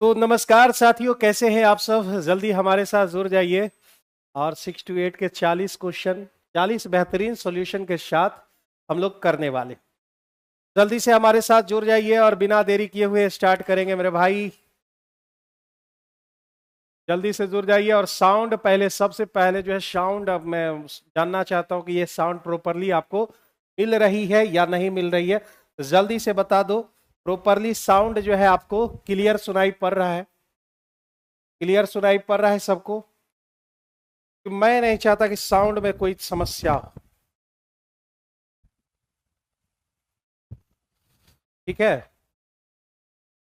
तो नमस्कार साथियों, कैसे हैं आप सब। जल्दी हमारे साथ जुड़ जाइए और 6 to 8 के 40 क्वेश्चन, 40 बेहतरीन सॉल्यूशन के साथ हम लोग करने वाले। जल्दी से हमारे साथ जुड़ जाइए और बिना देरी किए हुए स्टार्ट करेंगे मेरे भाई। जल्दी से जुड़ जाइए और साउंड पहले, सबसे पहले जो है साउंड, अब मैं जानना चाहता हूं कि ये साउंड प्रॉपरली आपको मिल रही है या नहीं मिल रही है। तो जल्दी से बता दो, प्रॉपरली साउंड जो है आपको क्लियर सुनाई पड़ रहा है? क्लियर सुनाई पड़ रहा है सबको? मैं नहीं चाहता कि साउंड में कोई समस्या हो। ठीक है,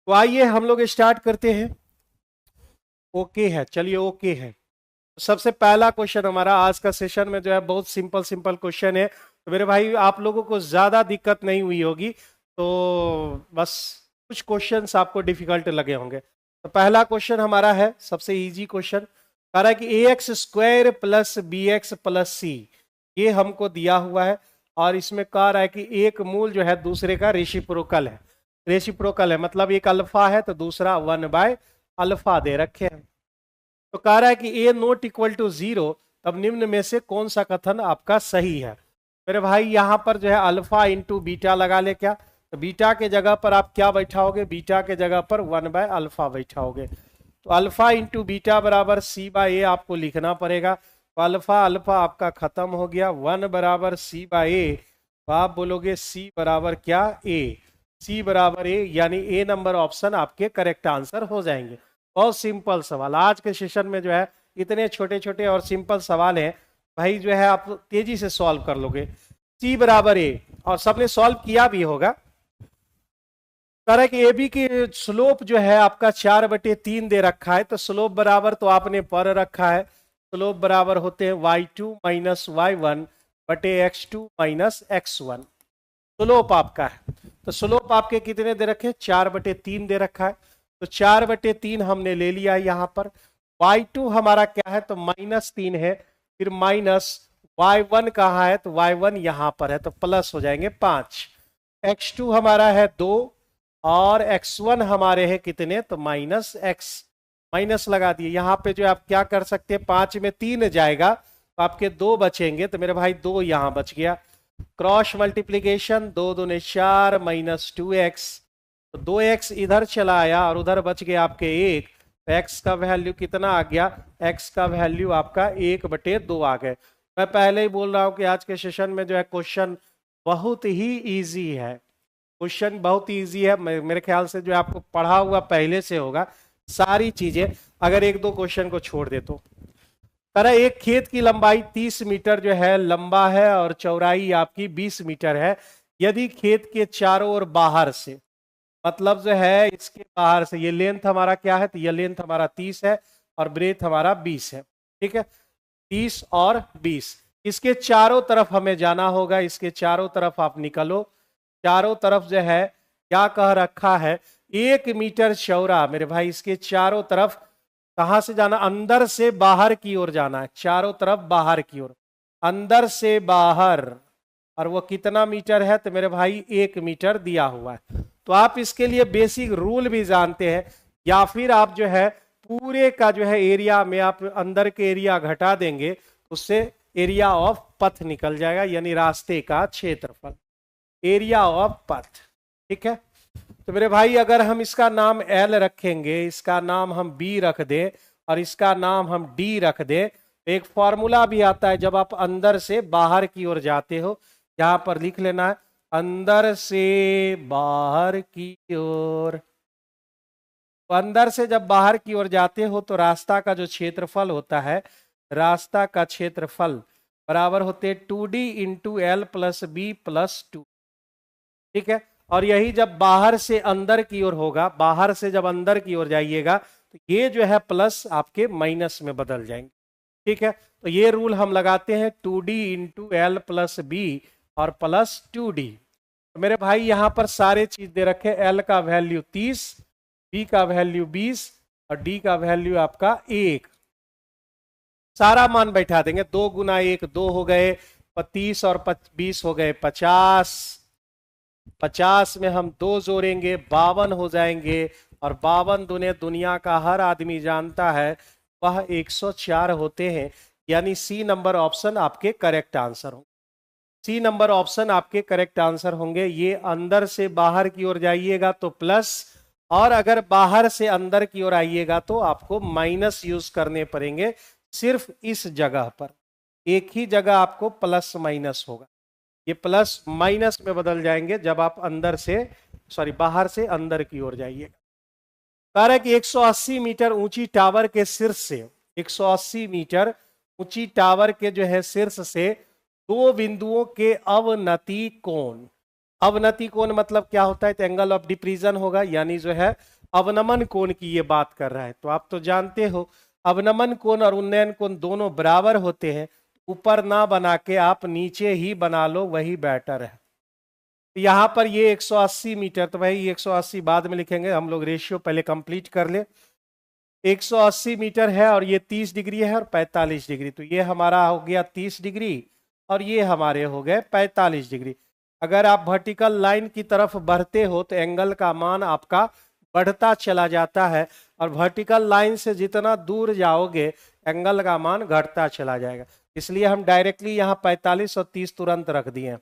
तो आइए हम लोग स्टार्ट करते हैं। ओके है, चलिए ओके है। सबसे पहला क्वेश्चन हमारा आज का सेशन में जो है बहुत सिंपल सिंपल क्वेश्चन है, तो मेरे भाई आप लोगों को ज्यादा दिक्कत नहीं हुई होगी। तो बस कुछ क्वेश्चंस आपको डिफिकल्ट लगे होंगे। तो पहला क्वेश्चन हमारा है सबसे इजी क्वेश्चन, कह रहा है कि x square plus b x plus c, ये हमको दिया हुआ है और इसमें कह रहा है कि एक मूल जो है दूसरे का रेसिप्रोकल है। रेसिप्रोकल है मतलब एक अल्फा है तो दूसरा 1/अल्फा दे रखे हैं। तो कह रहा है कि ए नॉट इक्वल टू 0, तब निम्न में से कौन सा कथन आपका सही है। मेरे भाई यहाँ पर जो है अल्फा इंटू बीटा लगा ले क्या, तो बीटा के जगह पर आप क्या बैठाओगे, बीटा के जगह पर 1/अल्फा बैठाओगे। तो अल्फा इंटू बीटा बराबर सी बाय ए आपको लिखना पड़ेगा। तो अल्फा अल्फा आपका खत्म हो गया, 1 बराबर सी बाय ए, तो आप बोलोगे सी बराबर क्या, ए। सी बराबर ए, यानी ए नंबर ऑप्शन आपके करेक्ट आंसर हो जाएंगे। बहुत सिंपल सवाल आज के सेशन में जो है, इतने छोटे छोटे और सिंपल सवाल हैं भाई, जो है आप तेजी से सॉल्व कर लोगे। सी बराबर ए, और सबने सॉल्व किया भी होगा। तरह के ए बी की स्लोप जो है आपका 4/3 दे रखा है, तो स्लोप बराबर तो आपने पर रखा है, स्लोप बराबर होते हैं y2 माइनस y1 बटे x2 माइनस x1। स्लोप आपका है, तो स्लोप आपके कितने दे रखे, 4/3 दे रखा है, तो 4/3 हमने ले लिया यहाँ पर। y2 हमारा क्या है, तो -3 है, फिर माइनस y1 कहाँ है, तो y1 यहाँ पर है, तो प्लस हो जाएंगे 5। x2 हमारा है 2 और x1 हमारे हैं कितने, तो -x, माइनस लगा दिए। यहाँ पे जो आप क्या कर सकते हैं, 5 में 3 जाएगा तो आपके 2 बचेंगे, तो मेरे भाई 2 यहाँ बच गया। क्रॉस मल्टीप्लीकेशन, 2 दूने 4 माइनस 2x, तो 2x इधर चला आया और उधर बच गया आपके 1, तो x का वैल्यू कितना आ गया, x का वैल्यू आपका 1/2 आ गए। मैं पहले ही बोल रहा हूं कि आज के सेशन में जो है क्वेश्चन बहुत ही इजी है, क्वेश्चन बहुत इजी है। मेरे ख्याल से जो आपको पढ़ा हुआ पहले से होगा सारी चीजें, अगर एक दो क्वेश्चन को छोड़ दे तो। तरह एक खेत की लंबाई 30 मीटर जो है लंबा है और चौड़ाई आपकी 20 मीटर है। यदि खेत के चारों ओर बाहर से, मतलब जो है इसके बाहर से, ये लेंथ हमारा क्या है, तो ये लेंथ हमारा 30 है और ब्रेथ हमारा 20 है। ठीक है, 30 और 20, इसके चारों तरफ हमें जाना होगा, इसके चारों तरफ आप निकलो। चारों तरफ जो है क्या कह रखा है, 1 मीटर चौड़ा। मेरे भाई इसके चारों तरफ कहां से जाना, अंदर से बाहर की ओर जाना है, चारों तरफ बाहर की ओर, अंदर से बाहर। और वो कितना मीटर है, तो मेरे भाई 1 मीटर दिया हुआ है। तो आप इसके लिए बेसिक रूल भी जानते हैं, या फिर आप जो है पूरे का जो है एरिया में आप अंदर के एरिया घटा देंगे, उससे एरिया ऑफ पथ निकल जाएगा, यानी रास्ते का क्षेत्रफल, एरिया ऑफ पथ। ठीक है, तो मेरे भाई अगर हम इसका नाम L रखेंगे, इसका नाम हम B रख दें और इसका नाम हम D रख दें, तो एक फॉर्मूला भी आता है जब आप अंदर से बाहर की ओर जाते हो, यहां पर लिख लेना है, अंदर से बाहर की ओर। तो अंदर से जब बाहर की ओर जाते हो तो रास्ता का जो क्षेत्रफल होता है, रास्ता का क्षेत्रफल बराबर होते 2D into L plus B plus 2। ठीक है, और यही जब बाहर से अंदर की ओर होगा, बाहर से जब अंदर की ओर जाइएगा तो ये जो है प्लस आपके माइनस में बदल जाएंगे। ठीक है, तो ये रूल हम लगाते हैं 2D into L plus B और प्लस 2D। तो मेरे भाई यहाँ पर सारे चीज दे रखे, L का वैल्यू 30, B का वैल्यू 20 और D का वैल्यू आपका 1। सारा मान बैठा देंगे, 2 गुना 1 2 हो गए, 30 और 20 हो गए 50, 50 में हम 2 जोड़ेंगे 52 हो जाएंगे, और 52 दुने दुनिया का हर आदमी जानता है वह 104 होते हैं। यानी सी नंबर ऑप्शन आपके करेक्ट आंसर होंगे। सी नंबर ऑप्शन आपके करेक्ट आंसर होंगे। ये अंदर से बाहर की ओर जाइएगा तो प्लस, और अगर बाहर से अंदर की ओर आइएगा तो आपको माइनस यूज करने पड़ेंगे। सिर्फ इस जगह पर एक ही जगह आपको प्लस माइनस होगा। ये प्लस माइनस में बदल जाएंगे जब आप अंदर से बाहर से अंदर की ओर जाइएगा। कह रहा है कि 180 मीटर ऊंची टावर के शीर्ष से, 180 मीटर ऊंची टावर के जो है शीर्ष से दो बिंदुओं के अवनति कोण, अवनति कोण मतलब क्या होता है, तो एंगल ऑफ डिप्रीजन होगा, यानी जो है अवनमन कोण की ये बात कर रहा है। तो आप तो जानते हो अवनमन कोण और उन्नयन कोण दोनों बराबर होते हैं। ऊपर ना बना के आप नीचे ही बना लो, वही बेटर है। यहां पर ये 180 मीटर, तो भाई 180 बाद में लिखेंगे, हम लोग रेशियो पहले कंप्लीट कर ले। 180 मीटर है और ये 30 डिग्री है और 45 डिग्री, तो ये हमारा हो गया 30 डिग्री और ये हमारे हो गए 45 डिग्री। अगर आप वर्टिकल लाइन की तरफ बढ़ते हो तो एंगल का मान आपका बढ़ता चला जाता है, और वर्टिकल लाइन से जितना दूर जाओगे एंगल का मान घटता चला जाएगा। इसलिए हम डायरेक्टली यहाँ 45 और 30 तुरंत रख दिए।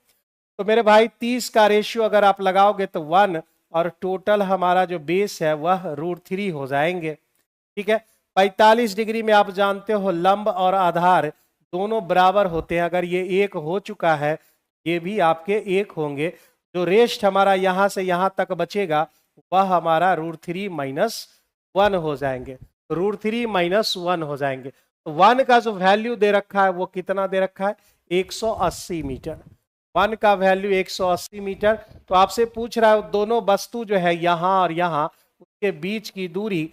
तो मेरे भाई 30 का रेशियो अगर आप लगाओगे तो 1, और टोटल हमारा जो बेस है वह √3 हो जाएंगे। ठीक है, 45 डिग्री में आप जानते हो लंब और आधार दोनों बराबर होते हैं। अगर ये एक हो चुका है ये भी आपके एक होंगे। जो रेस्ट हमारा यहां से यहां तक बचेगा वह हमारा √3 - 1 हो जाएंगे, √3 - 1 हो जाएंगे। तो 1 का जो वैल्यू दे रखा है वो कितना दे रखा है, 180 मीटर। 1 का वैल्यू 180 मीटर। तो आपसे पूछ रहा है दोनों वस्तु जो है यहां और यहां उसके बीच की दूरी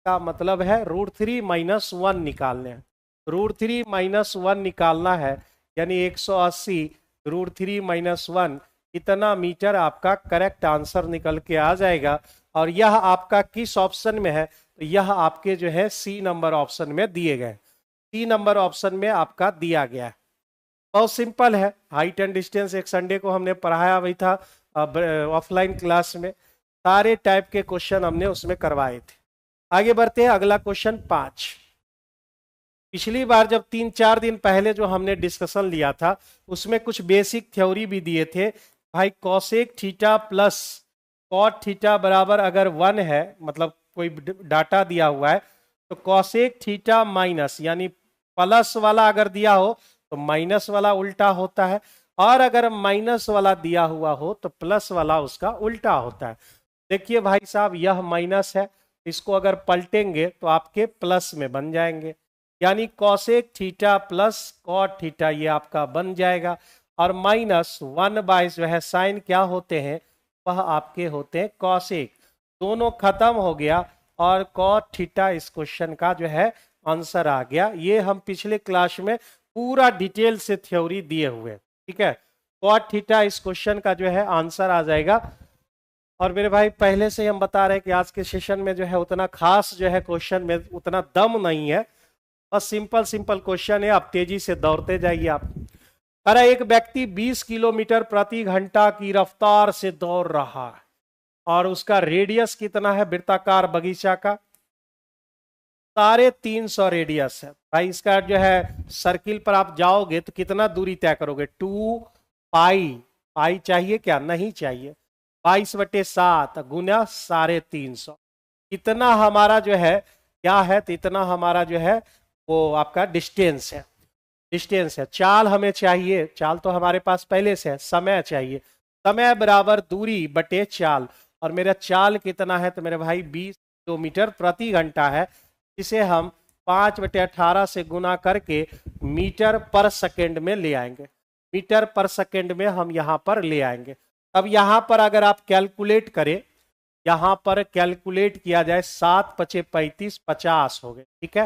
का मतलब है √3 - 1 निकालने हैं। √3 - 1 निकालना है, यानी 180 √3 - 1 इतना मीटर आपका करेक्ट आंसर निकल के आ जाएगा। और यह आपका किस ऑप्शन में है, तो यह आपके जो है सी नंबर ऑप्शन में दिए गए, सी नंबर ऑप्शन में आपका दिया गया है। बहुत सिंपल है। हाइट एंड डिस्टेंस एक संडे को हमने पढ़ाया, वही था ऑफलाइन क्लास में, सारे टाइप के क्वेश्चन हमने उसमें करवाए थे। आगे बढ़ते हैं, अगला क्वेश्चन 5। पिछली बार जब 3-4 दिन पहले जो हमने डिस्कशन लिया था उसमें कुछ बेसिक थ्योरी भी दिए थे। भाई cosec theta plus cot theta बराबर अगर 1 है, मतलब कोई डाटा दिया हुआ है, तो कॉसेक थीटा माइनस, यानी प्लस वाला अगर दिया हो तो माइनस वाला उल्टा होता है, और अगर माइनस वाला दिया हुआ हो तो प्लस वाला उसका उल्टा होता है। देखिए भाई साहब, यह माइनस है, इसको अगर पलटेंगे तो आपके प्लस में बन जाएंगे, यानी cosec theta plus cot theta ये आपका बन जाएगा। और -1 जो है साइन क्या होते हैं, वह आपके होते हैं कॉसेक। दोनों खत्म हो गया और कॉट थीटा इस क्वेश्चन का जो है आंसर आ गया। ये हम पिछले क्लास में पूरा डिटेल से थ्योरी दिए हुए। ठीक है, कॉट थीटा इस क्वेश्चन का जो है आंसर आ जाएगा। और मेरे भाई पहले से ही हम बता रहे हैं कि आज के सेशन में जो है उतना खास जो है क्वेश्चन में उतना दम नहीं है, बस सिंपल सिंपल क्वेश्चन है, आप तेजी से दौड़ते जाइए। आप अरे एक व्यक्ति 20 किलोमीटर प्रति घंटा की रफ्तार से दौड़ रहा है और उसका रेडियस कितना है वृत्ताकार बगीचा का, 350 रेडियस है। भाई इसका जो है सर्किल पर आप जाओगे तो कितना दूरी तय करोगे, 2 पाई, पाई चाहिए क्या, नहीं चाहिए, 22/7 गुना 350, इतना हमारा जो है क्या है, तो इतना हमारा जो है वो आपका डिस्टेंस है, डिस्टेंस है। चाल हमें चाहिए, चाल तो हमारे पास पहले से है, समय चाहिए, समय बराबर दूरी बटे चाल, और मेरा चाल कितना है, तो मेरे भाई 20 किलोमीटर प्रति घंटा है, इसे हम 5/18 से गुना करके मीटर पर सेकेंड में ले आएंगे, मीटर पर सेकेंड में हम यहाँ पर ले आएंगे। अब यहाँ पर अगर आप कैलकुलेट करें, यहाँ पर कैलकुलेट किया जाए 7×5 = 35, 50 हो गए। ठीक है,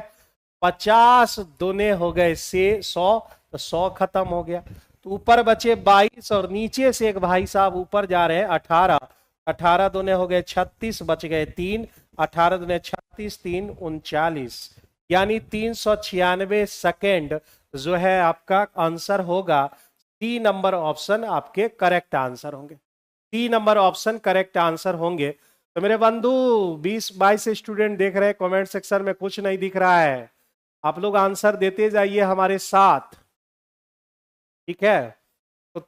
50 दूने हो गए से 100, तो 100 खत्म हो गया, तो ऊपर बचे 22 और नीचे से एक भाई साहब ऊपर जा रहे हैं 18, 18 दूने हो गए 36, बच गए 3, 18 दूने 36, 3 39, यानी 396 सेकेंड जो है आपका आंसर होगा। सी नंबर ऑप्शन आपके करेक्ट आंसर होंगे, C number option correct answer होंगे। तो मेरे बंधु 20-22 स्टूडेंट देख रहे हैं, कमेंट सेक्शन में कुछ नहीं दिख रहा है। आप लोग आंसर देते जाइए हमारे साथ, ठीक है। तो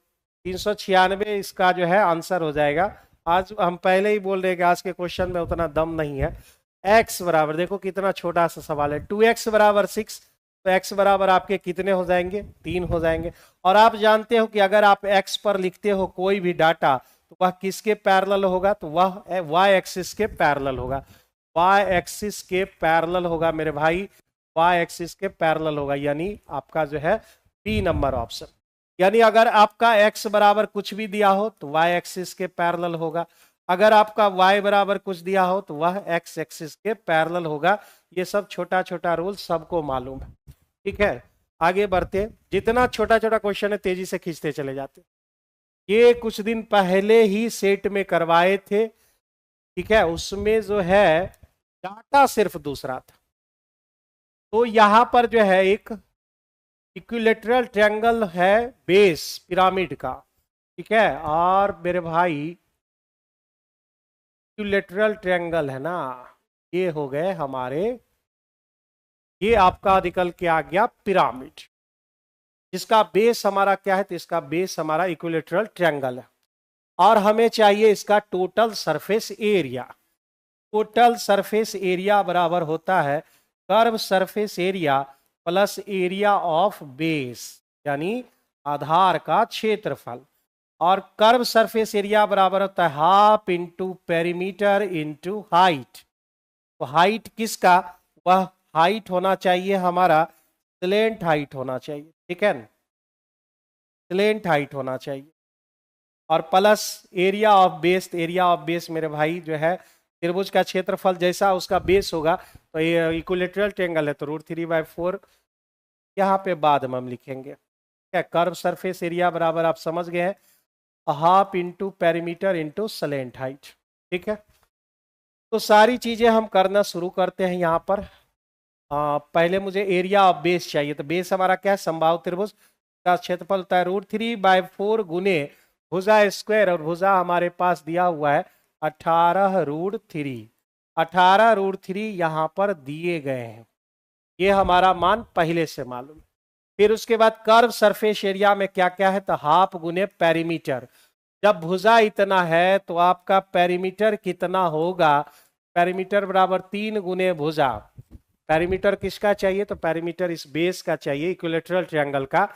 396 इसका जो है आंसर हो जाएगा। आज हम पहले ही बोल रहे हैं कि आज के क्वेश्चन में उतना दम नहीं है। x बराबर, देखो कितना छोटा सा सवाल है, 2x बराबर 6, तो x बराबर आपके कितने हो जाएंगे, 3 हो जाएंगे। और आप जानते हो कि अगर आप x पर लिखते हो कोई भी डाटा तो वह किसके पैरेलल होगा, तो वह y एक्सिस के पैरेलल होगा, y एक्सिस के पैरेलल होगा मेरे भाई, y एक्सिस के पैरेलल होगा, यानी आपका जो है बी नंबर ऑप्शन। यानी अगर आपका x बराबर कुछ भी दिया हो तो y एक्सिस के पैरेलल होगा, अगर आपका y बराबर कुछ दिया हो तो वह x एक्सिस के पैरेलल होगा। ये सब छोटा छोटा रूल सबको मालूम है, ठीक है। आगे बढ़ते, जितना छोटा छोटा क्वेश्चन है तेजी से खींचते चले जाते। ये कुछ दिन पहले ही सेट में करवाए थे, ठीक है, उसमें जो है डाटा सिर्फ दूसरा था। तो यहां पर जो है एक इक्विलेटरल ट्रायंगल है बेस पिरामिड का, ठीक है, और मेरे भाई इक्विलेटरल ट्रायंगल है ना, ये हो गए हमारे, ये आपका निकल के आ गया पिरामिड, जिसका बेस हमारा क्या है, तो इसका बेस हमारा इक्विलेटरल ट्रायंगल है। और हमें चाहिए इसका total surface area. Total surface area बराबर होता है curve surface area plus area of base, यानी आधार का क्षेत्रफल। और कर्व सरफेस एरिया बराबर होता है half into perimeter into height. तो हाइट किसका, वह हाइट होना चाहिए हमारा स्लेंट हाइट होना चाहिए, ठीक है, स्लेंट हाइट होना चाहिए। और plus area of base, area of base मेरे भाई जो है त्रिभुज का क्षेत्रफल जैसा उसका बेस होगा, तो ये इक्विलेटरल ट्रायंगल है तो √3/4 यहाँ पे बाद में हम लिखेंगे, क्या कर्व सरफेस एरिया बराबर आप समझ गए हैं half into perimeter into slant height, ठीक है। तो सारी चीजें हम करना शुरू करते हैं यहाँ पर। पहले मुझे एरिया ऑफ बेस चाहिए, तो बेस हमारा क्या है, समबाहु त्रिभुज का क्षेत्रफल होता है √3/4 गुने भुजा स्क्वायर, और भुजा हमारे पास दिया हुआ है 18√3, 18√3 यहाँ पर दिए गए हैं, ये हमारा मान पहले से मालूम। फिर उसके बाद कर्व सरफेस एरिया में क्या क्या है, तो हाफ गुने पेरीमीटर। जब भुजा इतना है तो आपका पेरीमीटर कितना होगा, पेरीमीटर बराबर 3 गुने भुजा। पेरीमीटर किसका चाहिए, तो पेरीमीटर इस बेस का चाहिए, इक्विलेटरल ट्रायंगल का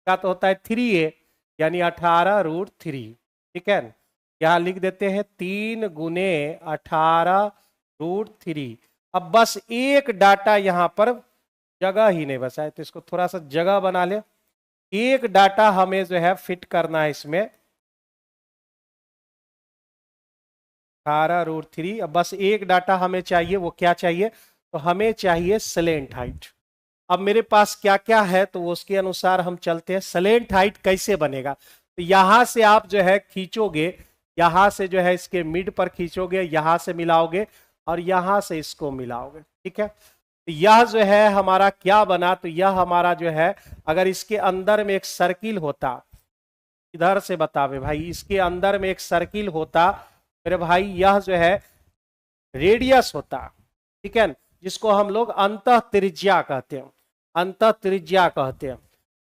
तो होता है 3a, यानी 18√3, ठीक है। यहाँ लिख देते हैं 3 गुने 18√3। अब बस एक डाटा यहाँ पर जगह ही नहीं बचा है, तो इसको थोड़ा सा जगह बना ले। एक डाटा हमें जो है फिट करना है इसमें 18√3। अब बस एक डाटा हमें चाहिए, वो क्या चाहिए, तो हमें चाहिए स्लेंट हाइट। अब मेरे पास क्या क्या है तो उसके अनुसार हम चलते हैं। स्लेंट हाइट कैसे बनेगा, तो यहां से आप जो है खींचोगे, यहां से जो है इसके मिड पर खींचोगे, यहां से मिलाओगे और यहां से इसको मिलाओगे, ठीक है। तो यह जो है हमारा क्या बना, तो यह हमारा जो है अगर इसके अंदर में एक सर्किल होता, इधर से बतावे भाई, इसके अंदर में एक सर्किल होता मेरे भाई, यह जो है रेडियस होता, ठीक है, जिसको हम लोग अंतः त्रिज्या कहते हैं, अंतः त्रिज्या कहते हैं,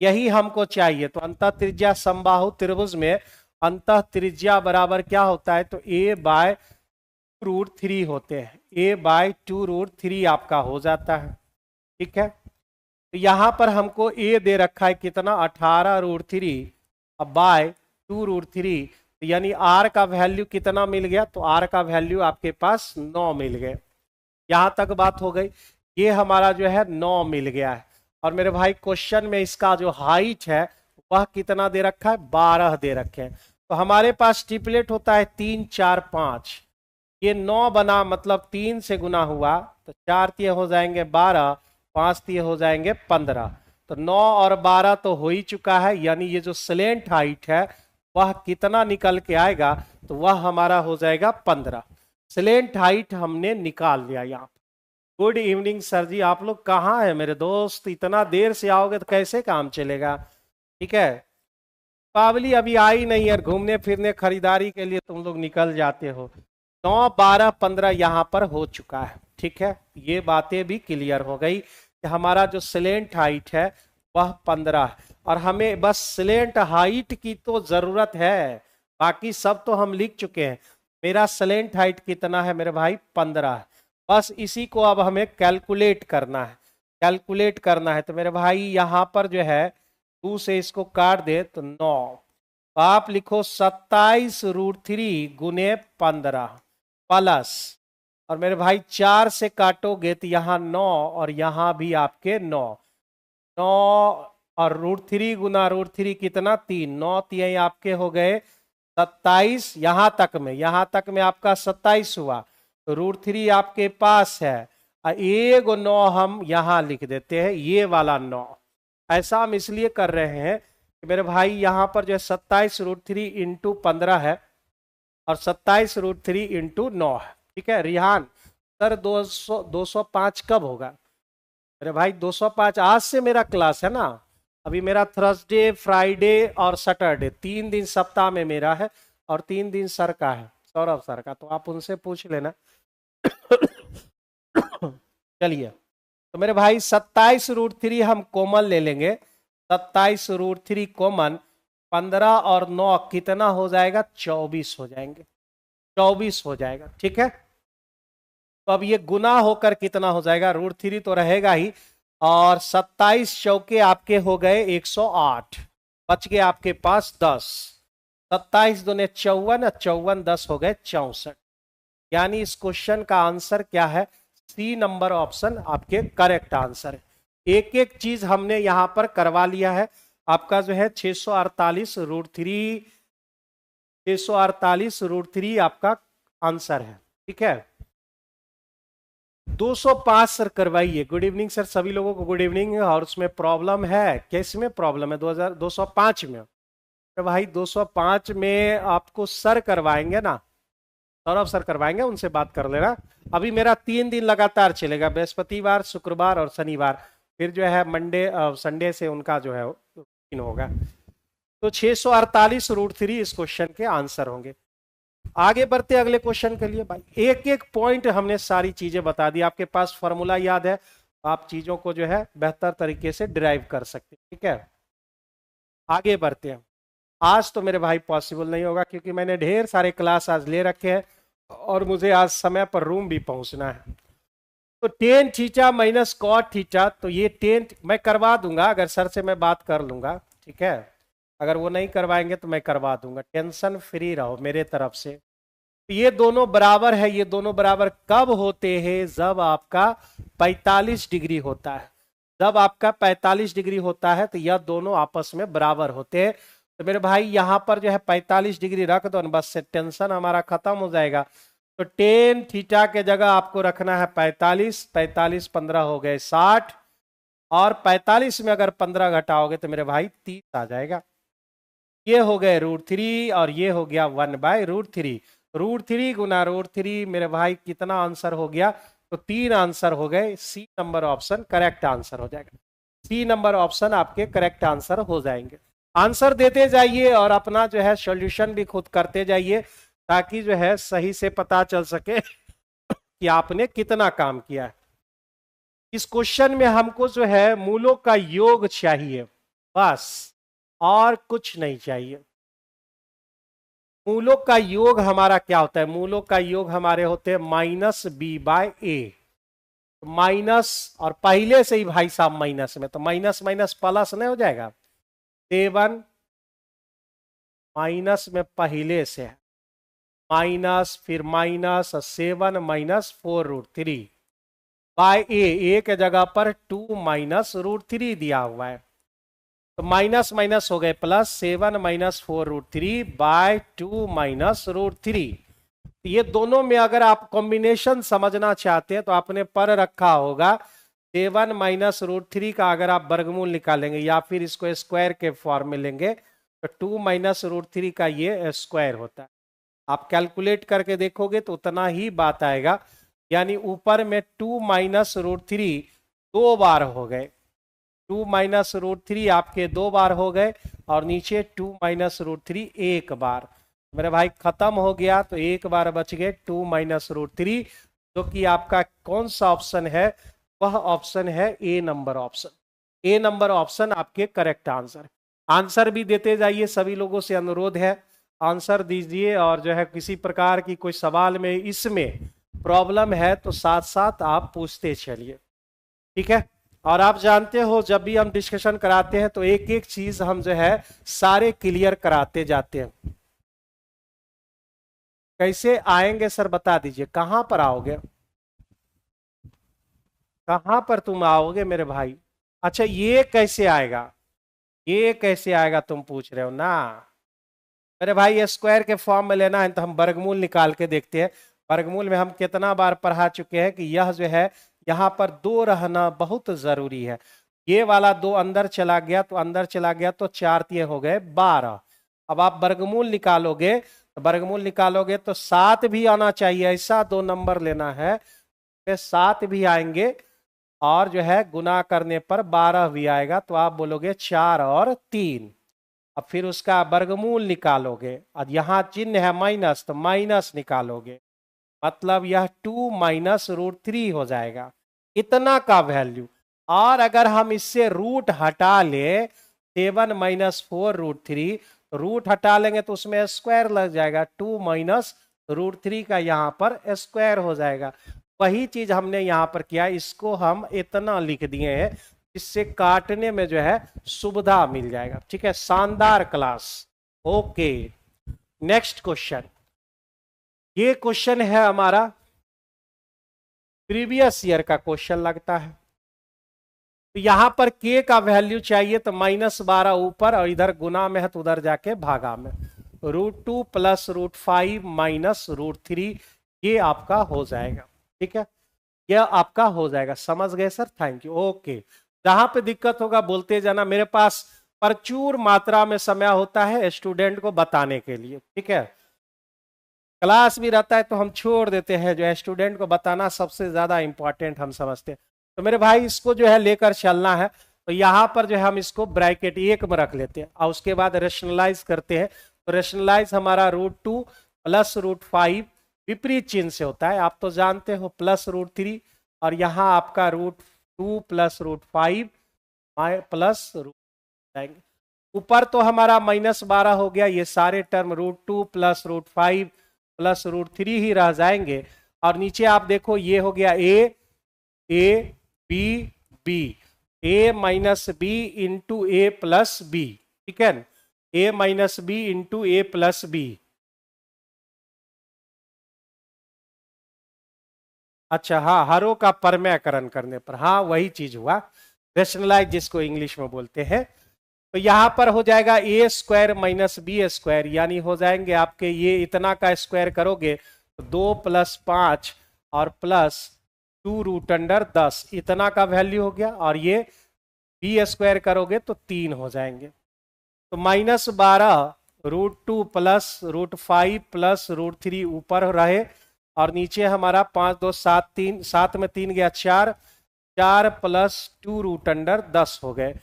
यही हमको चाहिए। तो अंतः त्रिज्या समबाहु त्रिभुज में अंतः त्रिज्या बराबर क्या होता है, तो a/√3 होते हैं, a/2√3 आपका हो जाता है, ठीक है। तो यहां पर हमको a दे रखा है कितना, 18√3, अब /2√3, यानी r का वैल्यू कितना मिल गया, तो r का वैल्यू आपके पास 9 मिल गए। यहां तक बात हो गई, ये हमारा जो है 9 मिल गया है। और मेरे भाई क्वेश्चन में इसका जो हाइट है वह कितना दे रखा है, 12 दे रखे हैं। तो हमारे पास ट्रिपलेट होता है 3 4 5, ये 9 बना मतलब 3 से गुना हुआ तो 4 तिये हो जाएंगे 12, 5 तिये हो जाएंगे 15। तो 9 और 12 तो हो ही चुका है, यानी ये जो स्लेंट हाइट है वह कितना निकल के आएगा, तो वह हमारा हो जाएगा 15। स्लेंट हाइट हमने निकाल लिया यहाँ। गुड इवनिंग सर जी, आप लोग कहाँ हैं मेरे दोस्त, इतना देर से आओगे तो कैसे काम चलेगा, ठीक है। पावली अभी आई नहीं है, घूमने फिरने खरीदारी के लिए तुम लोग निकल जाते हो, 9, 12, 15 यहां पर हो चुका है। ठीक है, ये बातें भी क्लियर हो गई कि हमारा जो स्लेंट हाइट है वह 15 है, और हमें बस स्लेंट हाइट की तो जरूरत है, बाकी सब तो हम लिख चुके हैं। मेरा स्लेंट हाइट कितना है मेरे भाई? 15 है। बस इसी को अब हमें कैलकुलेट करना है, कैलकुलेट करना है। तो मेरे भाई यहां पर जो है 2 से इसको काट दे तो 9, आप लिखो 27√3 गुने 15 प्लस, और मेरे भाई 4 से काटोगे तो यहाँ 9 और यहाँ भी आपके 9, 9 और √3 गुना √3 कितना? 3, 9 3 आपके हो गए 27, यहां तक में आपका 27 हुआ। तो √3 आपके पास है, और एक 9 हम यहां लिख देते हैं, ये वाला 9। ऐसा हम इसलिए कर रहे हैं कि मेरे भाई यहां पर जो है 27√3 इंटू 15 है, और 27√3 इंटू 9 है। ठीक है रिहान सर, 205 कब होगा? मेरे भाई 205 आज से मेरा क्लास है ना, अभी मेरा थर्सडे, फ्राइडे और सैटरडे 3 दिन सप्ताह में मेरा है, और 3 दिन सर का है, सौरभ सर का, तो आप उनसे पूछ लेना। चलिए, तो मेरे भाई 27√3 हम कॉमन ले लेंगे, 27√3 कॉमन, 15 और 9 कितना हो जाएगा? 24 हो जाएंगे, 24 हो जाएगा। ठीक है, तो अब ये गुना होकर कितना हो जाएगा? √3 तो रहेगा ही, और 27 चौके आपके हो गए 108, बच गए आपके पास 10, 27 दूने 54, 54 10 हो गए 64। यानी इस क्वेश्चन का आंसर क्या है? सी नंबर ऑप्शन आपके करेक्ट आंसर है। एक एक चीज हमने यहां पर करवा लिया है। आपका जो है 648√3 आपका आंसर है। ठीक है, 205 सर करवाइए। गुड इवनिंग सर, सभी लोगों को गुड इवनिंग। और उसमें प्रॉब्लम है, किस में प्रॉब्लम है? 205 में। तो भाई 205 में आपको सर करवाएंगे ना, सौरभ सर करवाएंगे, उनसे बात कर लेना। अभी मेरा 3 दिन लगातार चलेगा, बृहस्पतिवार, शुक्रवार और शनिवार, फिर जो है मंडे संडे से उनका जो है रूटीन होगा। तो 648√3 इस क्वेश्चन के आंसर होंगे। आगे बढ़ते अगले क्वेश्चन के लिए। भाई एक एक पॉइंट हमने सारी चीजें बता दी, आपके पास फॉर्मूला याद है, आप चीजों को जो है बेहतर तरीके से डिराइव कर सकते हैं। ठीक है, आगे बढ़ते हैं। आज तो मेरे भाई पॉसिबल नहीं होगा, क्योंकि मैंने ढेर सारे क्लास आज ले रखे हैं, और मुझे आज समय पर रूम भी पहुंचना है। तो tan theta minus cot theta, तो ये 10 मैं करवा दूंगा, अगर सर से मैं बात कर लूंगा। ठीक है, अगर वो नहीं करवाएंगे तो मैं करवा दूंगा, टेंशन फ्री रहो मेरे तरफ से। ये दोनों बराबर है, ये दोनों बराबर कब होते हैं? जब आपका 45 डिग्री होता है। जब आपका 45 डिग्री होता है तो यह दोनों आपस में बराबर होते हैं। तो मेरे भाई यहां पर जो है 45 डिग्री रख दो, बस से टेंशन हमारा खत्म हो जाएगा। तो टेन थीटा के जगह आपको रखना है 45, 45 15 हो गए 60, और 45 में अगर 15 घटाओगे तो मेरे भाई 30 आ जाएगा। ये हो गए √3, और ये हो गया 1/√3। √3 गुना √3 मेरे भाई कितना आंसर हो गया? तो 3 आंसर हो गए। C number option correct answer हो जाएगा। सी नंबर ऑप्शन आपके करेक्ट आंसर हो जाएंगे। आंसर देते जाइए और अपना जो है सॉल्यूशन भी खुद करते जाइए, ताकि जो है सही से पता चल सके कि आपने कितना काम किया है। इस क्वेश्चन में हमको जो है मूलों का योग चाहिए, बस, और कुछ नहीं चाहिए। मूलों का योग हमारा क्या होता है? मूलों का योग हमारे होते हैं -b/a, माइनस, और पहले से ही भाई साहब माइनस में, तो माइनस माइनस प्लस नहीं हो जाएगा? 7 माइनस में पहले से है, माइनस, फिर माइनस 7 माइनस 4√3 बाय ए के जगह पर 2 माइनस √3 दिया हुआ है, तो माइनस माइनस हो गए प्लस, 7 माइनस 4√3 बाय 2 माइनस √3। ये दोनों में अगर आप कॉम्बिनेशन समझना चाहते हैं तो आपने पर रखा होगा 7 माइनस √3 का अगर आप वर्गमूल निकालेंगे, या फिर इसको स्क्वायर के फॉर्म में लेंगे, तो 2 माइनस √3 का ये स्क्वायर होता है। आप कैलकुलेट करके देखोगे तो उतना ही बात आएगा। यानी ऊपर में 2 माइनस √3 2 बार हो गए, 2 माइनस √3 आपके 2 बार हो गए, और नीचे 2 माइनस √3 1 बार। मेरे भाई खत्म हो गया, तो एक बार बच गए 2 माइनस रूट थ्री, जो कि आपका कौन सा ऑप्शन है? वह ऑप्शन है ए नंबर ऑप्शन। ए नंबर ऑप्शन आपके करेक्ट आंसर। आंसर भी देते जाइए, सभी लोगों से अनुरोध है आंसर दीजिए, और जो है किसी प्रकार की कोई सवाल में इसमें प्रॉब्लम है तो साथ साथ आप पूछते चलिए, ठीक है। और आप जानते हो जब भी हम डिस्कशन कराते हैं तो एक एक चीज हम जो है सारे क्लियर कराते जाते हैं। कैसे आएंगे सर बता दीजिए, कहां पर आओगे, कहां पर तुम आओगे मेरे भाई? अच्छा ये कैसे आएगा, ये कैसे आएगा तुम पूछ रहे हो ना मेरे भाई? स्क्वायर के फॉर्म में लेना है तो हम वर्गमूल निकाल के देखते हैं। वर्गमूल में हम कितना बार पढ़ा चुके हैं कि यह जो है यहाँ पर दो रहना बहुत जरूरी है। ये वाला दो अंदर चला गया तो अंदर चला गया तो चार तिये हो गए 12। अब आप वर्गमूल निकालोगे तो वर्गमूल निकालोगे तो 7 भी आना चाहिए, ऐसा दो नंबर लेना है, फिर 7 भी आएंगे, और जो है गुना करने पर 12 भी आएगा, तो आप बोलोगे 4 और 3। अब फिर उसका वर्गमूल निकालोगे, और यहां चिन्ह है माइनस तो माइनस निकालोगे, मतलब यह 2 माइनस रूट थ्री हो जाएगा, इतना का वैल्यू। और अगर हम इससे रूट हटा ले 7 माइनस 4 रूट थ्री, रूट हटा लेंगे तो उसमें स्क्वायर लग जाएगा, 2 माइनस रूट थ्री का यहाँ पर स्क्वायर हो जाएगा। वही चीज हमने यहाँ पर किया, इसको हम इतना लिख दिए हैं, इससे काटने में जो है सुविधा मिल जाएगा, ठीक है। शानदार क्लास, ओके। नेक्स्ट क्वेश्चन, ये क्वेश्चन है हमारा प्रीवियस ईयर का क्वेश्चन लगता है। तो यहां पर k का वैल्यू चाहिए तो -12 ऊपर, और इधर गुना में है तो उधर जाके भागा में, √2 प्लस √5 माइनस √3, ये आपका हो जाएगा, ठीक है। यह आपका हो जाएगा, समझ गए सर? Thank you, okay. जहां पे दिक्कत होगा बोलते जाना, मेरे पास प्रचुर मात्रा में समय होता है स्टूडेंट को बताने के लिए, ठीक है। क्लास भी रहता है तो हम छोड़ देते हैं, जो है स्टूडेंट को बताना सबसे ज्यादा इंपॉर्टेंट हम समझते हैं। तो मेरे भाई इसको जो है लेकर चलना है, तो यहाँ पर जो है हम इसको ब्रैकेट 1 में रख लेते हैं, और उसके बाद रेशनलाइज करते हैं। तो रेशनलाइज हमारा √2 प्लस √5 विपरीत चिन्ह से होता है, आप तो जानते हो, प्लस √3, और यहाँ आपका √2 प्लस √5 प्लस जाएंगे। ऊपर तो हमारा -12 हो गया, ये सारे टर्म √2 प्लस √5 प्लस √3 ही रह जाएंगे, और नीचे आप देखो ये हो गया A B B, A minus B into A plus B, ठीक है, A minus B into A plus B. अच्छा हाँ, हरों का परमयकरण करने पर, हाँ वही चीज हुआ, रेशनलाइज जिसको इंग्लिश में बोलते हैं। तो यहां पर हो जाएगा ए स्क्वायर माइनस बी स्क्वायर, यानी हो जाएंगे आपके, ये इतना का स्क्वायर करोगे तो 2 प्लस 5 और प्लस 2√10, इतना का वैल्यू हो गया, और ये बी स्क्वायर करोगे तो 3 हो जाएंगे। तो -12 √2 प्लस √5 प्लस √3 ऊपर रहे, और नीचे हमारा 5 2 7 3, 7 में 3 गया 4, 4 प्लस 2√10 हो गए,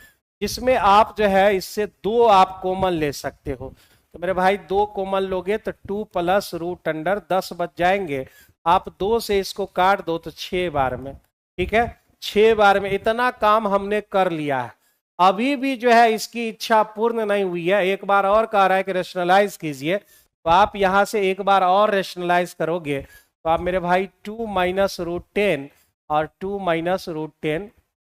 जिसमें आप जो है इससे 2 आप कॉमन ले सकते हो। तो मेरे भाई 2 कॉमन लोगे तो 2 प्लस √10 बच जाएंगे, आप 2 से इसको काट दो तो 6 बार में, ठीक है, 6 बार में इतना काम हमने कर लिया है। अभी भी जो है इसकी इच्छा पूर्ण नहीं हुई है, एक बार और कह रहा है कि रेशनलाइज कीजिए, तो आप यहां से एक बार और रेशनलाइज करोगे तो आप मेरे भाई 2 माइनस √10 और 2 माइनस √10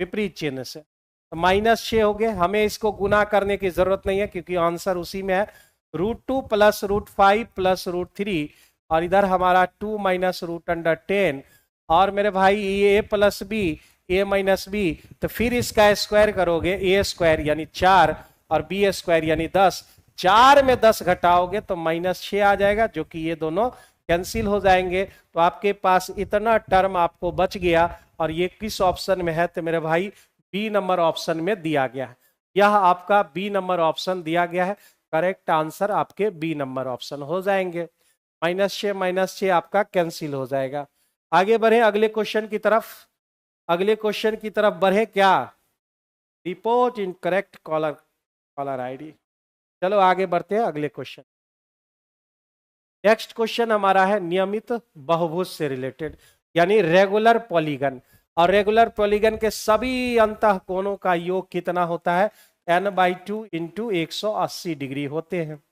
विपरीत चिन्ह से, तो -6 हो गए। हमें इसको गुना करने की जरूरत नहीं है क्योंकि आंसर उसी में है, √2 प्लस √5 प्लस √3, और इधर हमारा 2 माइनस √10, और मेरे भाई ये ए plus B, A minus B, तो फिर इसका स्क्वायर करोगे, ए स्क्वायर यानी 4 और बी स्क्वायर यानी 10, 4 में 10 घटाओगे तो -6 आ जाएगा, जो कि ये दोनों कैंसिल हो जाएंगे। तो आपके पास इतना टर्म आपको बच गया, और ये किस ऑप्शन में है? तो मेरे भाई बी नंबर ऑप्शन में दिया गया है, यह आपका बी नंबर ऑप्शन दिया गया है, करेक्ट आंसर आपके बी नंबर ऑप्शन हो जाएंगे। -6 आपका कैंसिल हो जाएगा। आगे बढ़े अगले क्वेश्चन की तरफ, अगले क्वेश्चन की तरफ बढ़े क्या? Report in correct caller ID. चलो आगे बढ़ते हैं अगले क्वेश्चन। नेक्स्ट क्वेश्चन हमारा है नियमित बहुभुज से रिलेटेड, यानी रेगुलर पॉलीगन। और रेगुलर पॉलीगन के सभी अंतः कोणों का योग कितना होता है? n/2 इंटू 180 डिग्री होते हैं।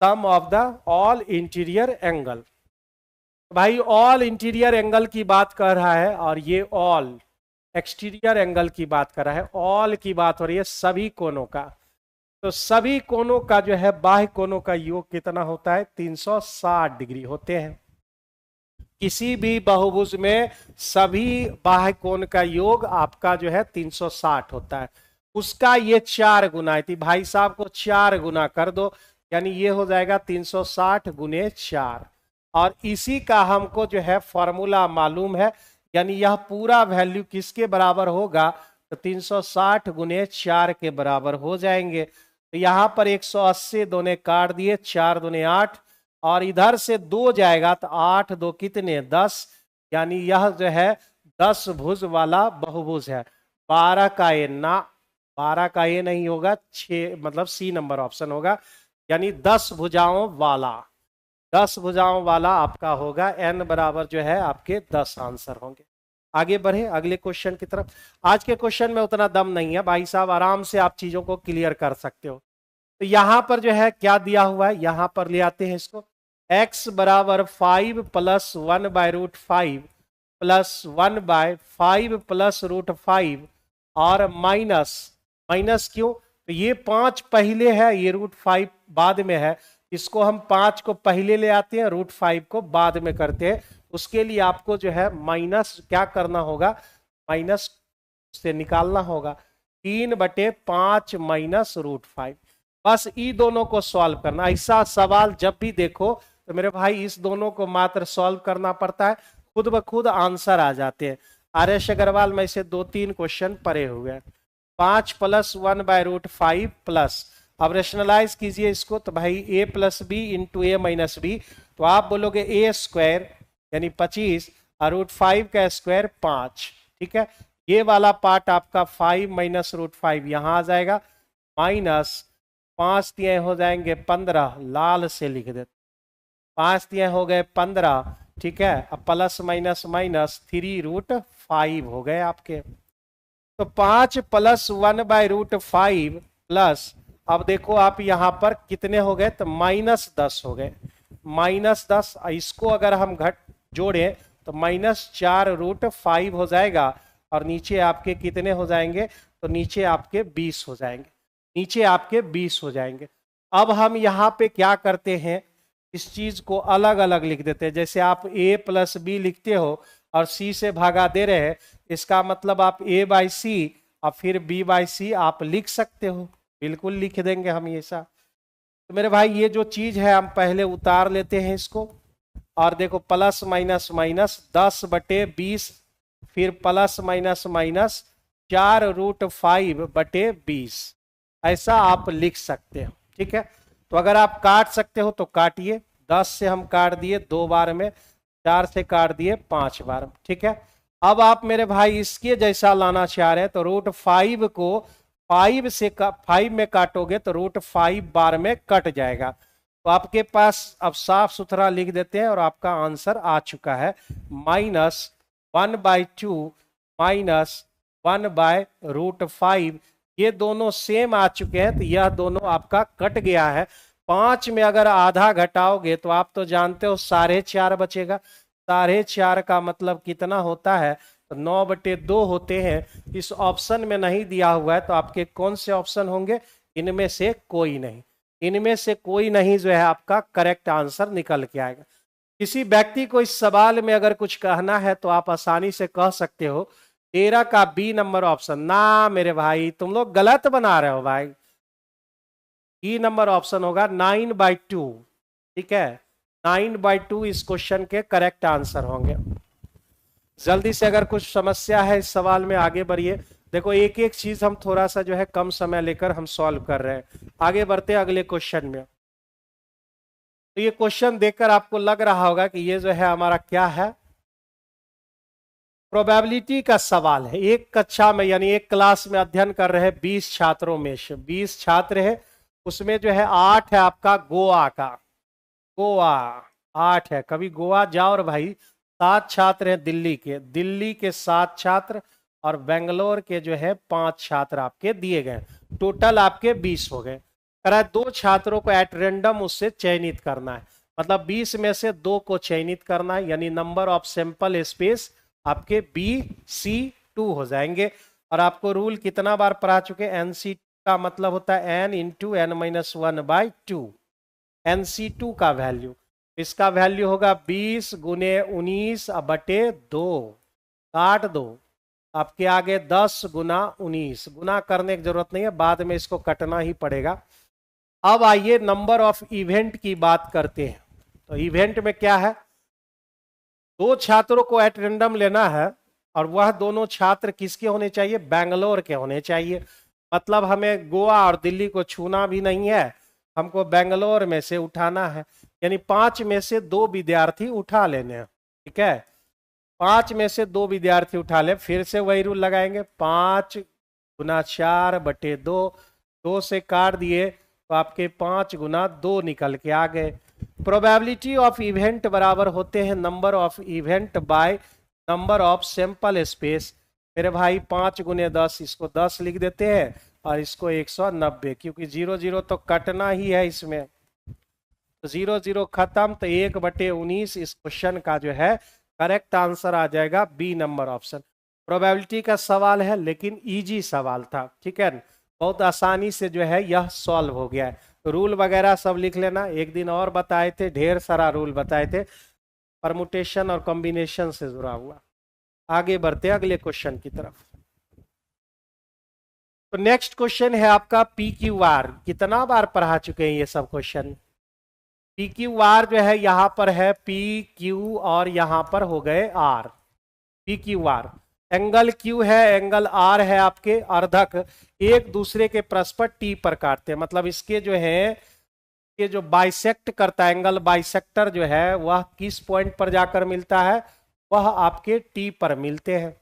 Sum of the all interior angle. भाई ऑल इंटीरियर एंगल की बात कर रहा है और ये ऑल एक्सटीरियर एंगल की बात कर रहा है। ऑल की बात हो रही है सभी कोणों का। तो सभी कोणों का जो है बाह्य कोणों का योग कितना होता है? 360 डिग्री होते हैं। किसी भी बहुभुज में सभी बाह्य कोण का योग आपका जो है 360 होता है। उसका ये 4 गुना है। भाई साहब को 4 गुना कर दो, यानी ये हो जाएगा 360 गुने 4। और इसी का हमको जो है फॉर्मूला मालूम है, यानी यह पूरा वैल्यू किसके बराबर होगा? तो 360 गुने 4 के बराबर हो जाएंगे। तो यहां पर 180 दोने काट दिए, 4 दूने 8, और इधर से 2 जाएगा तो 8 2 कितने? 10, यानी यह जो है 10 भुज वाला बहुभुज है। 12 का ए ना, 12 का ए नहीं होगा, 6 मतलब सी नंबर ऑप्शन होगा, यानी 10 भुजाओं वाला। 10 भुजाओं वाला आपका होगा। n बराबर जो है आपके 10 आंसर होंगे। आगे बढ़े अगले क्वेश्चन की तरफ। आज के क्वेश्चन में उतना दम नहीं है भाई साहब, आराम से आप चीजों को क्लियर कर सकते हो। तो यहां पर जो है क्या दिया हुआ है, यहां पर ले आते हैं इसको। x बराबर 5 प्लस 1/√5 प्लस 1/5 प्लस √5 और माइनस, माइनस क्यों? तो ये 5 पहले है, ये √5 बाद में है। इसको हम 5 को पहले ले आते हैं, √5 को बाद में करते हैं। उसके लिए आपको जो है माइनस क्या करना होगा? माइनस से निकालना होगा। 3/5 माइनस √5। बस ई दोनों को सॉल्व करना। ऐसा सवाल जब भी देखो तो मेरे भाई इस दोनों को मात्र सॉल्व करना पड़ता है, खुद ब खुद आंसर आ जाते हैं। आर.एस. अग्रवाल में से 2-3 क्वेश्चन पड़े हुए हैं। 5 प्लस 1/√5 प्लस, अब रेशनलाइज कीजिए इसको, तो भाई a plus B into A minus B, तो आप बोलोगे a स्क्वायर यानी 25 और √5 का स्क्वायर 5। ठीक है, ये वाला पार्ट आपका 5 माइनस √5 यहां आ जाएगा, माइनस 5 दिए हो जाएंगे 15, लाल से लिख देते, 5 दिए हो गए 15। ठीक है, अब प्लस माइनस माइनस 3√5 हो गए आपके। तो 5 प्लस 1/√5 प्लस, अब देखो आप यहां पर कितने हो गए? तो -10 हो गए। -10, इसको अगर हम जोड़े तो -4√5 हो जाएगा, और नीचे आपके कितने हो जाएंगे? तो नीचे आपके 20 हो जाएंगे, नीचे आपके 20 हो जाएंगे। अब हम यहाँ पे क्या करते हैं, इस चीज को अलग अलग लिख देते हैं। जैसे आप a प्लस बी लिखते हो और c से भागा दे रहे हैं, इसका मतलब आप a/c और फिर b/c आप लिख सकते हो, बिल्कुल लिख देंगे हम ऐसा। तो मेरे भाई ये जो चीज है हम पहले उतार लेते हैं इसको, और देखो प्लस माइनस माइनस 10/20, फिर प्लस माइनस माइनस 4√5/20, ऐसा आप लिख सकते हो। ठीक है, तो अगर आप काट सकते हो तो काटिए। 10 से हम काट दिए 2 बार में, 4 से काट दिए 5 बार में। ठीक है, अब आप मेरे भाई इसके जैसा लाना चाह रहे हैं, तो √5 को 5 में काटोगे तो √5 बार में कट जाएगा। तो आपके पास अब साफ सुथरा लिख देते हैं और आपका आंसर आ चुका है, -1/2 माइनस 1/√5। ये दोनों सेम आ चुके हैं, तो यह दोनों आपका कट गया है। 5 में अगर आधा घटाओगे तो आप तो जानते हो 4.5 बचेगा। 4.5 का मतलब कितना होता है? तो 9/2 होते हैं। इस ऑप्शन में नहीं दिया हुआ है, तो आपके कौन से ऑप्शन होंगे? इनमें से कोई नहीं, इनमें से कोई नहीं जो है आपका करेक्ट आंसर निकल के आएगा। किसी व्यक्ति को इस सवाल में अगर कुछ कहना है तो आप आसानी से कह सकते हो 13 का बी नंबर ऑप्शन। ना मेरे भाई, तुम लोग गलत बना रहे हो भाई। बी नंबर ऑप्शन होगा 9/2। ठीक है, 9/2 इस क्वेश्चन के करेक्ट आंसर होंगे। जल्दी से अगर कुछ समस्या है इस सवाल में आगे बढ़िए। देखो एक एक चीज हम थोड़ा सा जो है कम समय लेकर हम सॉल्व कर रहे हैं। आगे बढ़ते हैं अगले क्वेश्चन में। तो ये क्वेश्चन देखकर आपको लग रहा होगा कि ये जो है हमारा क्या है, प्रोबेबिलिटी का सवाल है। एक कक्षा में यानी एक क्लास में अध्ययन कर रहे 20 छात्रों में से 20 छात्र है, उसमें जो है 8 है आपका गोवा का, गोवा 8 है। कभी गोवा जाओ और भाई 7 छात्र हैं दिल्ली के 7 छात्र और बेंगलोर के जो है 5 छात्र आपके दिए गए, टोटल आपके 20 हो गए। कह रहा है 2 छात्रों को एट रेंडम उससे चयनित करना है, मतलब 20 में से 2 को चयनित करना है, यानी नंबर ऑफ सैंपल स्पेस आपके BC2 हो जाएंगे। और आपको रूल कितना बार पढ़ा चुके, NC का मतलब होता है n इंटू n-1/2, NC2 का वैल्यू, इसका वैल्यू होगा 20 गुने 19 बटे 2, काट दो, आपके आगे 10 गुना 19, गुना करने की जरूरत नहीं है, बाद में इसको कटना ही पड़ेगा। अब आइए नंबर ऑफ इवेंट की बात करते हैं। तो इवेंट में क्या है, 2 छात्रों को एट रेंडम लेना है और वह दोनों छात्र किसके होने चाहिए, बेंगलोर के होने चाहिए। मतलब हमें गोवा और दिल्ली को छूना भी नहीं है, हमको बेंगलोर में से उठाना है, यानी 5 में से 2 विद्यार्थी उठा लेने हैं। ठीक है, 5 में से 2 विद्यार्थी उठा ले, फिर से वही रूल लगाएंगे, 5 गुना 4 बटे 2, 2 से काट दिए तो आपके 5 गुना 2 निकल के आ गए। प्रोबेबिलिटी ऑफ इवेंट बराबर होते हैं number of event by number of sample space. मेरे भाई 5 गुने 10, इसको 10 लिख देते हैं और इसको 190, क्योंकि 0 0 तो कटना ही है इसमें, तो 0 0 खत्म, तो 1/19 इस क्वेश्चन का जो है करेक्ट आंसर आ जाएगा बी नंबर ऑप्शन। प्रोबेबिलिटी का सवाल है लेकिन इजी सवाल था, ठीक है, बहुत आसानी से जो है यह सॉल्व हो गया है। रूल वगैरह सब लिख लेना, एक दिन और बताए थे, ढेर सारा रूल बताए थे परमुटेशन और कॉम्बिनेशन से जुड़ा हुआ। आगे बढ़ते अगले क्वेश्चन की तरफ। तो नेक्स्ट क्वेश्चन है आपका PQR। कितना बार पढ़ा चुके हैं ये सब क्वेश्चन। PQR जो है यहाँ पर है PQ और यहाँ पर हो गए R। PQR एंगल Q है, एंगल R है आपके अर्धक, एक दूसरे के परस्पर T पर काटते हैं, मतलब इसके जो है ये जो बाइसेक्ट करता है, एंगल बाइसेक्टर जो है वह किस पॉइंट पर जाकर मिलता है, वह आपके T पर मिलते हैं।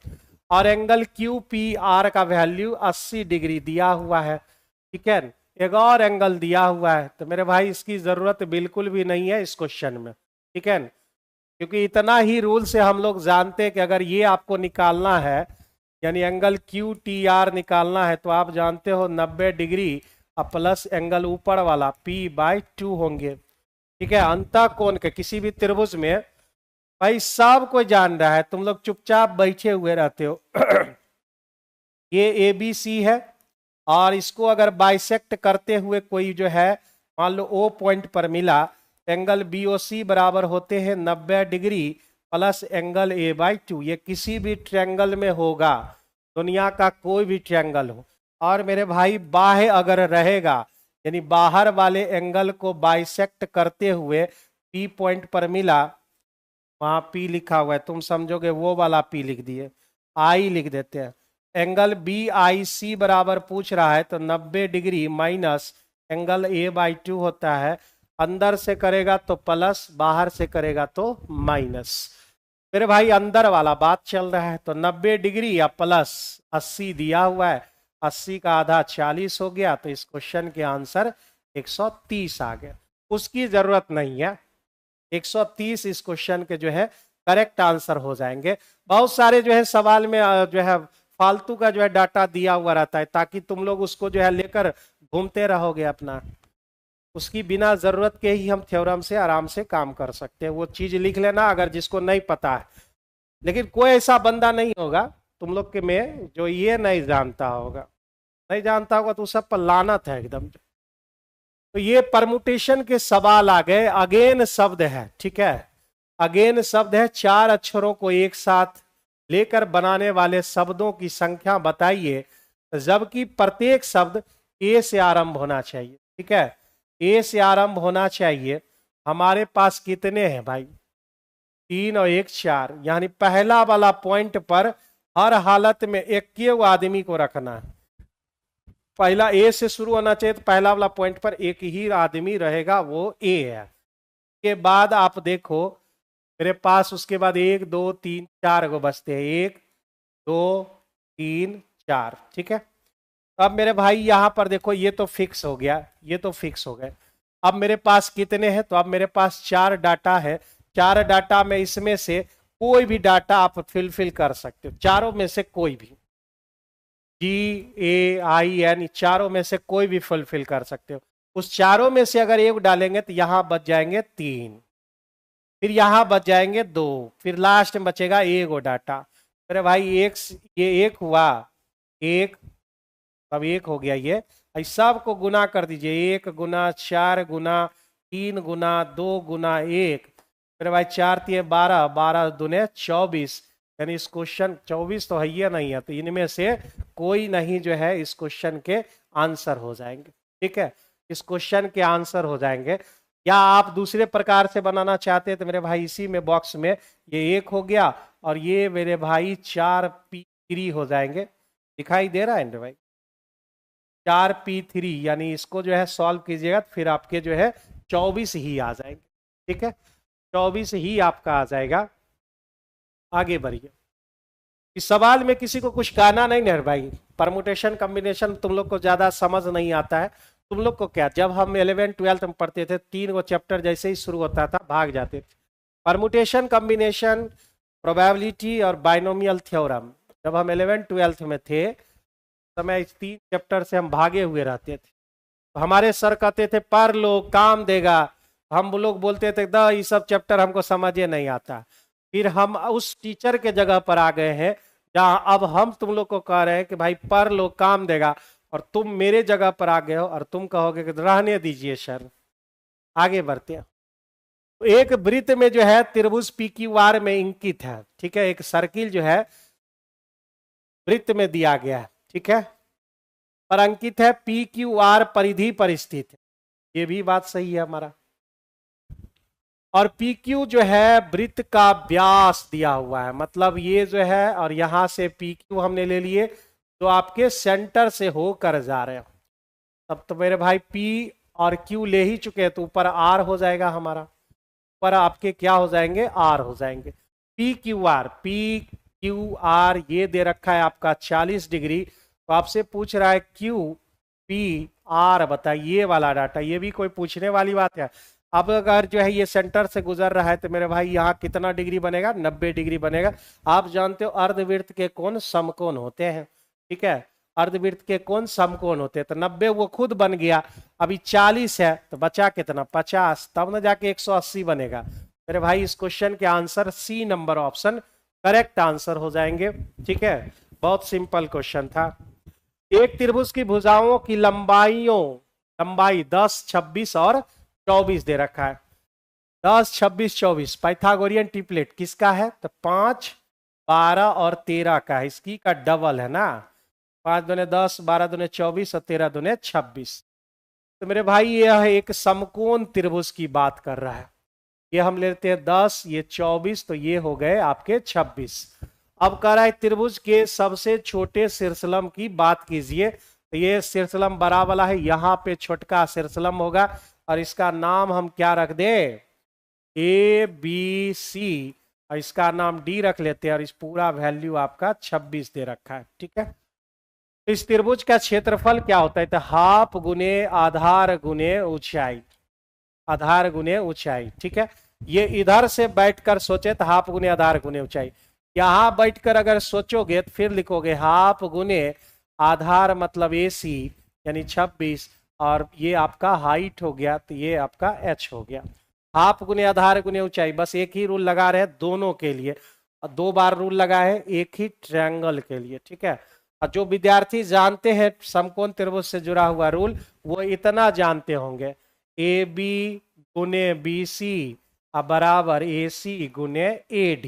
और एंगल QPR का वैल्यू 80 डिग्री दिया हुआ है। ठीक है, एक और एंगल दिया हुआ है, तो मेरे भाई इसकी जरूरत बिल्कुल भी नहीं है इस क्वेश्चन में। ठीक है, क्योंकि इतना ही रूल से हम लोग जानते हैं कि अगर ये आपको निकालना है, यानी एंगल QTR निकालना है, तो आप जानते हो 90 डिग्री प्लस एंगल ऊपर वाला P/2 होंगे। ठीक है, अंतः कोण के किसी भी त्रिभुज में भाई सब कोई जान रहा है, तुम लोग चुपचाप बैठे हुए रहते हो। ये ABC है और इसको अगर बाइसेक्ट करते हुए कोई जो है मान लो O पॉइंट पर मिला, एंगल BOC बराबर होते हैं 90 डिग्री प्लस एंगल A/2। ये किसी भी ट्रायंगल में होगा, दुनिया का कोई भी ट्रायंगल हो। और मेरे भाई बाह्य अगर रहेगा, यानी बाहर वाले एंगल को बाइसेक्ट करते हुए P पॉइंट पर मिला, वहां P लिखा हुआ है, तुम समझोगे वो वाला P लिख दिए, I लिख देते हैं। एंगल BIC बराबर पूछ रहा है, तो 90 डिग्री माइनस एंगल A/2 होता है, अंदर से करेगा तो प्लस, बाहर से करेगा तो माइनस। मेरे भाई अंदर वाला बात चल रहा है, तो 90 डिग्री या प्लस 80 दिया हुआ है, 80 का आधा 40 हो गया, तो इस क्वेश्चन के आंसर 130 आ गए। उसकी जरूरत नहीं है, 130 इस क्वेश्चन के जो है करेक्ट आंसर हो जाएंगे। बहुत सारे जो है सवाल में जो है फालतू का जो है डाटा दिया हुआ रहता है, ताकि तुम लोग उसको जो है लेकर घूमते रहोगे अपना, उसकी बिना जरूरत के ही हम थ्योरम से आराम से काम कर सकते हैं। वो चीज लिख लेना अगर जिसको नहीं पता है, लेकिन कोई ऐसा बंदा नहीं होगा तुम लोग के में जो ये नहीं जानता होगा, नहीं जानता होगा तो सब पर लानत है एकदम। तो ये परमुटेशन के सवाल आ गए। अगेन शब्द है, ठीक है, अगेन शब्द है, 4 अक्षरों को एक साथ लेकर बनाने वाले शब्दों की संख्या बताइए, जबकि प्रत्येक शब्द ए से आरंभ होना चाहिए। ठीक है, ए से आरंभ होना चाहिए। हमारे पास कितने हैं भाई, 3 और 1 4, यानी पहला वाला पॉइंट पर हर हालत में एक आदमी को रखना है। पहला ए से शुरू होना चाहिए, तो पहला वाला पॉइंट पर एक ही आदमी रहेगा, वो ए है। के बाद आप देखो मेरे पास उसके बाद 1 2 3 4 को बचते हैं, 1 2 3 4। ठीक है, अब मेरे भाई यहां पर देखो ये तो फिक्स हो गया, ये तो फिक्स हो गए। अब मेरे पास कितने हैं, तो अब मेरे पास 4 डाटा है। 4 डाटा में इसमें से कोई भी डाटा आप फिल कर सकते हो, चारों में से कोई भी, GAIN चारों में से कोई भी फुलफिल कर सकते हो। उस चारों में से अगर एक डालेंगे तो यहां बच जाएंगे 3, फिर यहां बच जाएंगे 2, फिर लास्ट में बचेगा एक वो डाटा। अरे भाई एक, ये एक हुआ, एक, अब एक हो गया ये, इस सब को गुना कर दीजिए, 1 गुना 4 गुना 3 गुना 2 गुना 1, मेरे भाई 4 3 12, 12 दूने 24, यानी इस क्वेश्चन 24 तो है ही नहीं है, तो इनमें से कोई नहीं जो है इस क्वेश्चन के आंसर हो जाएंगे। ठीक है, इस क्वेश्चन के आंसर हो जाएंगे। या आप दूसरे प्रकार से बनाना चाहते हैं तो मेरे भाई इसी में बॉक्स में ये 1 हो गया और ये मेरे भाई 4P3 हो जाएंगे, दिखाई दे रहा है मेरे भाई, 4P3, यानी इसको जो है सॉल्व कीजिएगा तो फिर आपके जो है 24 ही आ जाएंगे। ठीक है, 24 ही आपका आ जाएगा। आगे बढ़िए, इस सवाल में किसी को कुछ कहना नहीं है भाई, परमुटेशन कॉम्बिनेशन तुम लोग को ज्यादा समझ नहीं आता है। तुम लोग को क्या, जब हम 11 12 में पढ़ते थे 3 गो चैप्टर जैसे ही शुरू होता था भाग जाते थे। परमुटेशन कॉम्बिनेशन, प्रोबेबिलिटी और बाइनोमियल थ्योरम, जब हम 11 12 में थे समय इस 3 चैप्टर से हम भागे हुए रहते थे। तो हमारे सर कहते थे पढ़ लो काम देगा, हम लोग बोलते थे द ये सब चैप्टर हमको समझे नहीं आता। फिर हम उस टीचर के जगह पर आ गए हैं जहां अब हम तुम लोग को कह रहे हैं कि भाई पढ़ लो काम देगा, और तुम मेरे जगह पर आ गए हो और तुम कहोगे कि रहने दीजिए सर। आगे बढ़ते हैं, तो एक वृत्त में जो है त्रिभुज PQR में इंकित है। ठीक है, एक सर्किल जो है वृत्त में दिया गया है, ठीक है, पर अंकित है PQR परिधि पर स्थित है, ये भी बात सही है हमारा। और PQ जो है वृत्त का व्यास दिया हुआ है, मतलब ये जो है, और यहां से PQ हमने ले लिए तो आपके सेंटर से होकर जा रहे हो। तब तो मेरे भाई P और Q ले ही चुके हैं, तो ऊपर R हो जाएगा हमारा, ऊपर आपके क्या हो जाएंगे, R हो जाएंगे। PQR ये दे रखा है आपका 40 डिग्री, तो आपसे पूछ रहा है QPR बताइए वाला डाटा, ये भी कोई पूछने वाली बात है। अब अगर जो है ये सेंटर से गुजर रहा है तो मेरे भाई यहाँ कितना डिग्री बनेगा, 90 डिग्री बनेगा। आप जानते हो अर्धवृत्त के कोण समकोण होते हैं, ठीक है, अर्धवृत्त के कोण समकोण होते हैं, तो 90 वो खुद बन गया। अभी 40 है तो बचा कितना, 50, तब ना जाके 180 बनेगा। मेरे भाई इस क्वेश्चन के answer C number option correct answer हो जाएंगे। ठीक है, बहुत सिंपल क्वेश्चन था। एक त्रिभुज की भुजाओं की लंबाई 10 26 और 24 दे रखा है। 10 26 24 पाइथागोरियन ट्रिपलेट किसका है, तो 5 12 और 13 का है, इसकी का डबल है ना, 5 दूने 10 12 दूने 24 और 13 दूने 26। तो मेरे भाई यह एक समकोण त्रिभुज की बात कर रहा है। ये हम लेते हैं 10, ये 24, तो ये हो गए आपके 26। अब कह रहा है त्रिभुज के सबसे छोटे शीर्षलंब की बात कीजिए, तो ये शीर्षलंब बड़ा वाला है, यहाँ पे छोटका शीर्षलंब होगा और इसका नाम हम क्या रख दें, ABC, और इसका नाम D रख लेते हैं, और इस पूरा वैल्यू आपका 26 दे रखा है। ठीक है, तो इस त्रिभुज का क्षेत्रफल क्या होता है, तो हाफ गुने आधार गुने ऊंचाई, आधार गुने ऊंचाई। ठीक है, ये इधर से बैठकर सोचे तो हाफ गुने आधार गुने ऊंचाई, यहां बैठकर अगर सोचोगे तो फिर लिखोगे हाफ गुने आधार मतलब AC यानी 26, और ये आपका हाइट हो गया तो ये आपका H हो गया। हाफ गुने आधार गुने ऊंचाई, बस एक ही रूल लगा रहे हैं दोनों के लिए, और 2 बार रूल लगा है एक ही ट्रायंगल के लिए। ठीक है, और जो विद्यार्थी जानते हैं समकोण त्रिभुज से जुड़ा हुआ रूल, वो इतना जानते होंगे, AB गुने BC बराबर AC गुने AD,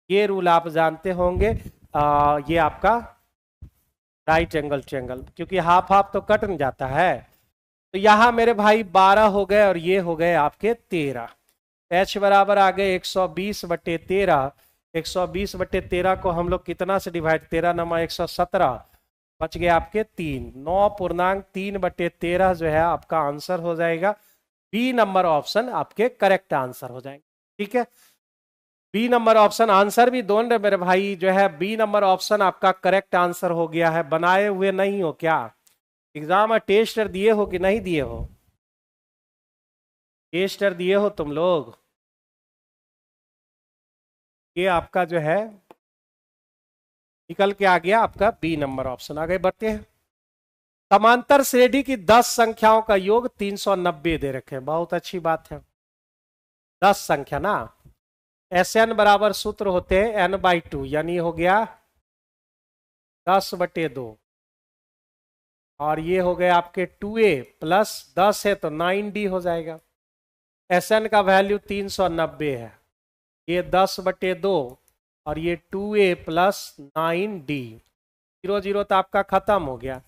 ये रूल आप जानते होंगे। ये आपका राइट एंगल ट्रायंगल, क्योंकि हाफ हाफ तो कट नहीं जाता है। तो यहां मेरे भाई 12 हो गए और ये हो गए आपके 13। H बराबर आ गए 120/13, 120/13 को हम लोग कितना से डिवाइड, 13 नमा 117, बच गए आपके 3, 9.3/13 जो है आपका आंसर हो जाएगा। बी नंबर ऑप्शन आपके करेक्ट आंसर हो जाएंगे। ठीक है, बी नंबर ऑप्शन आंसर भी दोनों मेरे भाई जो है, बी नंबर ऑप्शन आपका करेक्ट आंसर हो गया है। बनाए हुए नहीं हो क्या, एग्जाम में टेस्ट दिए हो कि नहीं दिए हो, ए स्टार दिए हो तुम लोग? ये आपका जो है निकल के आ गया आपका बी नंबर ऑप्शन। आगे बढ़ते हैं। समांतर श्रेणी की 10 संख्याओं का योग 390 दे रखे हैं। बहुत अच्छी बात है। 10 संख्या ना, एस एन बराबर सूत्र होते हैं n/2, यानी हो गया 10/2, और ये हो गए आपके 2a प्लस 10 है तो 9d हो जाएगा। एस एन का वैल्यू 390 है, ये 10/2 और ये 2a प्लस 9d। 0 0 तो आपका खत्म हो गया।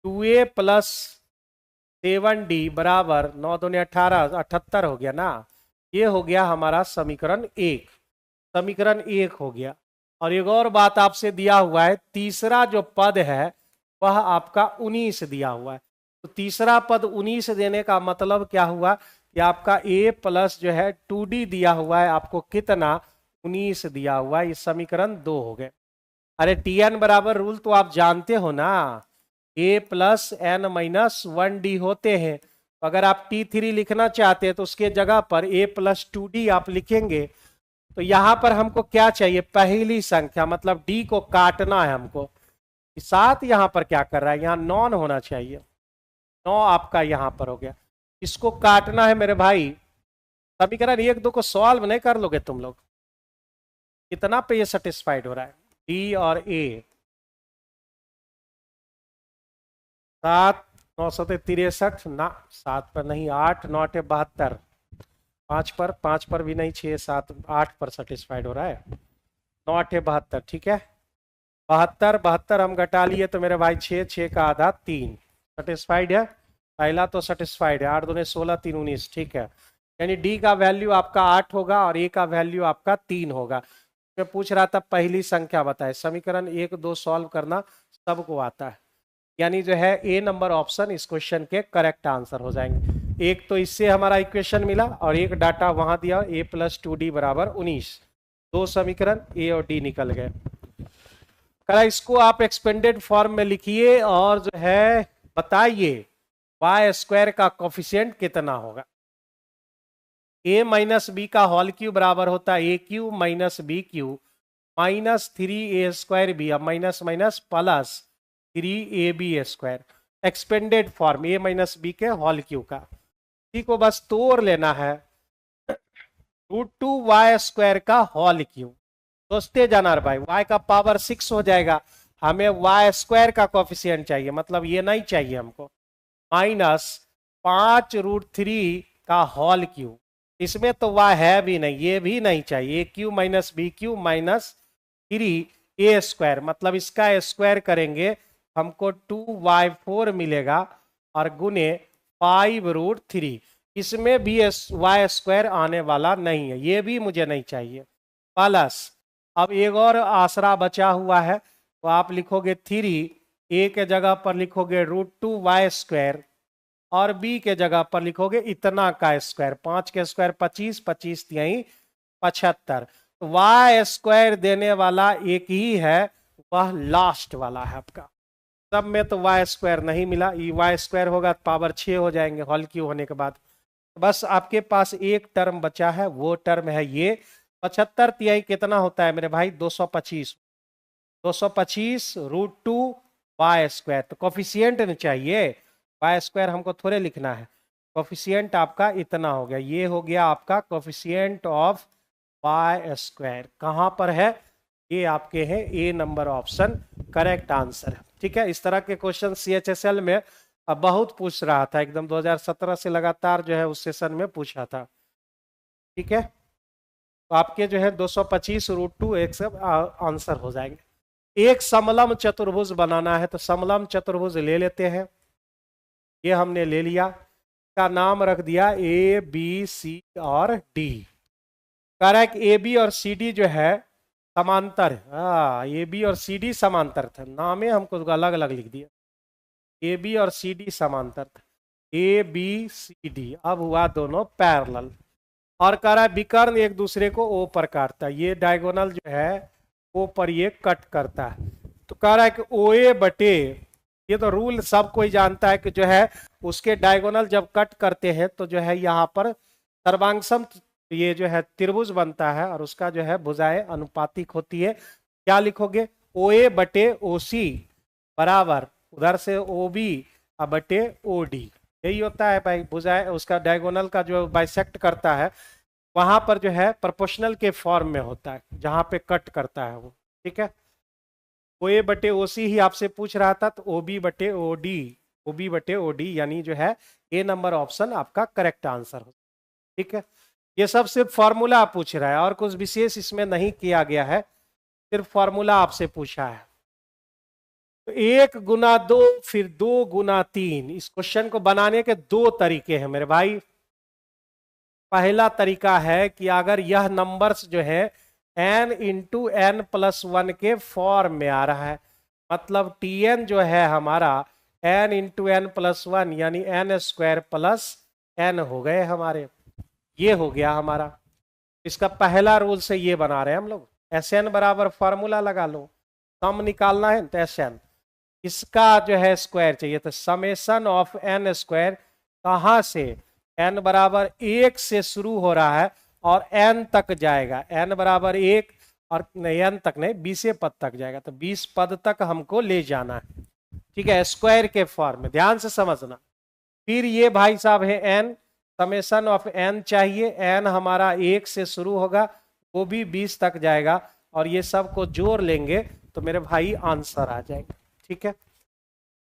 2a प्लस 7d बराबर 9 दूनी 18, 78 हो गया ना। ये हो गया हमारा समीकरण 1। समीकरण 1 हो गया। और एक और बात आपसे दिया हुआ है, तीसरा जो पद है वह आपका 19 दिया हुआ है। तो तीसरा पद 19 देने का मतलब क्या हुआ कि आपका a प्लस जो है 2d दिया हुआ है, आपको कितना 19 दिया हुआ है। ये समीकरण 2 हो गए। अरे tn बराबर रूल तो आप जानते हो ना, a plus n minus 1d होते हैं। तो अगर आप t3 लिखना चाहते हैं तो उसके जगह पर a प्लस 2d आप लिखेंगे। तो यहां पर हमको क्या चाहिए, पहली संख्या, मतलब d को काटना है हमको। 7 यहां पर क्या कर रहा है, यहां नॉन होना चाहिए। 9 आपका यहां पर हो गया, इसको काटना है मेरे भाई। समीकरण 1 2 को सॉल्व नहीं कर लोगे तुम लोग? कितना पे ये सेटिस्फाइड हो रहा है, डी और ए? 7 9 63 ना, 7 पर नहीं, 8 9 72, 5 पर भी नहीं, 6 7 8 पर सेटिस्फाइड हो रहा है। 9 72, ठीक है। 72 72 हम घटा लिए तो मेरे भाई 6 6 का आधा 3, सेटिस्फाइड है। पहला तो सेटिस्फाइड है, 8 दूने 16 3 19, ठीक है। यानी डी का वैल्यू आपका 8 होगा और ए का वैल्यू आपका 3 होगा। मैं पूछ रहा था पहली संख्या बताए। समीकरण 1 2 सॉल्व करना सबको आता है, यानी जो है ए नंबर ऑप्शन इस क्वेश्चन के करेक्ट आंसर हो जाएंगे। एक तो इससे हमारा इक्वेशन मिला और एक डाटा वहां दिया, a प्लस 2d बराबर 19। दो समीकरण ए और डी निकल गए। करा इसको आप एक्सपेंडेड फॉर्म में लिखिए और जो है बताइए वाई स्क्वायर का कोफिशिएंट कितना होगा। a माइनस बी का होल क्यूब बराबर होता है a cube minus B cube minus 3a² b, अब minus minus plus 3ab²। Expanded form a minus b के होल क्यूब का, इसी को बस तोड़ लेना है। √2y² का होल क्यूब, सोचते जाना भाई, y का पावर 6 हो जाएगा। हमें y² का कोफिशिएंट चाहिए, मतलब ये नहीं चाहिए हमको। माइनस 5√3 का होल क्यूब, इसमें तो y है भी नहीं, ये भी नहीं चाहिए। a cube minus B cube minus 3a², मतलब इसका स्क्वायर करेंगे हमको 2y4 मिलेगा और गुने 5√3। इसमें भी y² आने वाला नहीं है, ये भी मुझे नहीं चाहिए। प्लस अब एक और आसरा बचा हुआ है, तो आप लिखोगे 3, a के जगह पर लिखोगे √2y² और b के जगह पर लिखोगे इतना का स्क्वायर। 5 के स्क्वायर 25, 25 यही 75। y² देने वाला एक ही है, वह लास्ट वाला है आपका। सब में तो y² नहीं मिला, y² होगा पावर 6 हो जाएंगे होल क्यूब होने के बाद। बस आपके पास एक टर्म बचा है, वो टर्म है ये 75 तिहाई कितना होता है मेरे भाई, 225। 225 √2y², तो कोफिशिएंट नहीं चाहिए, y² हमको थोड़े लिखना है। कोफिशिएंट आपका इतना हो गया, ये हो गया आपका कोफिशिएंट ऑफ y²। कहां पर है, ये आपके हैं ए नंबर ऑप्शन करेक्ट आंसर है। ठीक है, इस तरह के क्वेश्चन CHSL में अब बहुत पूछ रहा था, एकदम 2017 से लगातार जो है उस सेशन में पूछा था। ठीक है, तो आपके जो है 225 √2 एक सब आंसर हो जाएंगे। एक समलम चतुर्भुज बनाना है, तो समलम चतुर्भुज ले लेते हैं। ये हमने ले लिया, का नाम रख दिया ABC और D। कह रहा है कि AB और CD जो है समांतर है। AB और CD समांतर थे, नामे हमको अलग अलग लिख दिया। AB और CD समांतर थे, ABCD, अब हुआ दोनों पैरेलल। और कह रहा है विकर्ण एक दूसरे को O पर काटता है, ये डायगोनल जो है O पर ये कट करता है। तो कह रहा है कि OA बटे, ये तो रूल सब कोई जानता है कि जो है उसके डायगोनल जब कट करते हैं तो जो है यहाँ पर सर्वांगसम ये जो है त्रिभुज बनता है और उसका जो है भुजाएं अनुपातिक होती है। क्या लिखोगे? ओ ए बटे ओ सी बराबर उधर से ओ बी बटे ओ डी। यही होता है भाई, भुजाएं उसका डायगोनल का जो बाइसेक्ट करता है वहां पर जो है प्रोपोर्शनल के फॉर्म में होता है, जहां पे कट करता है वो। ठीक है, ओ ए बटे ओ सी ही आपसे पूछ रहा था, तो ओ बी बटे ओ डी, ओ बी बटे ओ डी, यानी जो है ए नंबर ऑप्शन आपका करेक्ट आंसर हो। ठीक है, ये सब सिर्फ फॉर्मूला पूछ रहा है और कुछ विशेष इसमें नहीं किया गया है, सिर्फ फॉर्मूला आपसे पूछा है। तो 1 गुना 2 फिर 2 गुना 3, इस क्वेश्चन को बनाने के दो तरीके हैं मेरे भाई। पहला तरीका है कि अगर यह नंबर्स जो है n into N plus one के फॉर्म में आ रहा है, मतलब tn जो है हमारा n into N plus one यानी n स्क्वायर प्लस n हो गए हमारे, ये हो गया हमारा। इसका पहला रूल से ये बना रहे हैं हम लोग, Sn बराबर फॉर्मूला लगा लो, सम निकालना है तो Sn, इसका जो है स्क्वायर चाहिए, तो समेशन ऑफ n स्क्वायर कहां से, n बराबर 1 से शुरू हो रहा है और n तक जाएगा, n बराबर 1 और नहीं n तक नहीं 20 पद तक जाएगा, तो 20 पद तक हमको ले जाना है। ठीक है, स्क्वायर के फॉर्म में, ध्यान से समझना। फिर ये भाई साहब है n, समेशन ऑफ n चाहिए, n हमारा 1 से शुरू होगा वो भी 20 तक जाएगा और ये सब को जोड़ लेंगे तो मेरे भाई आंसर आ जाएगा। ठीक है,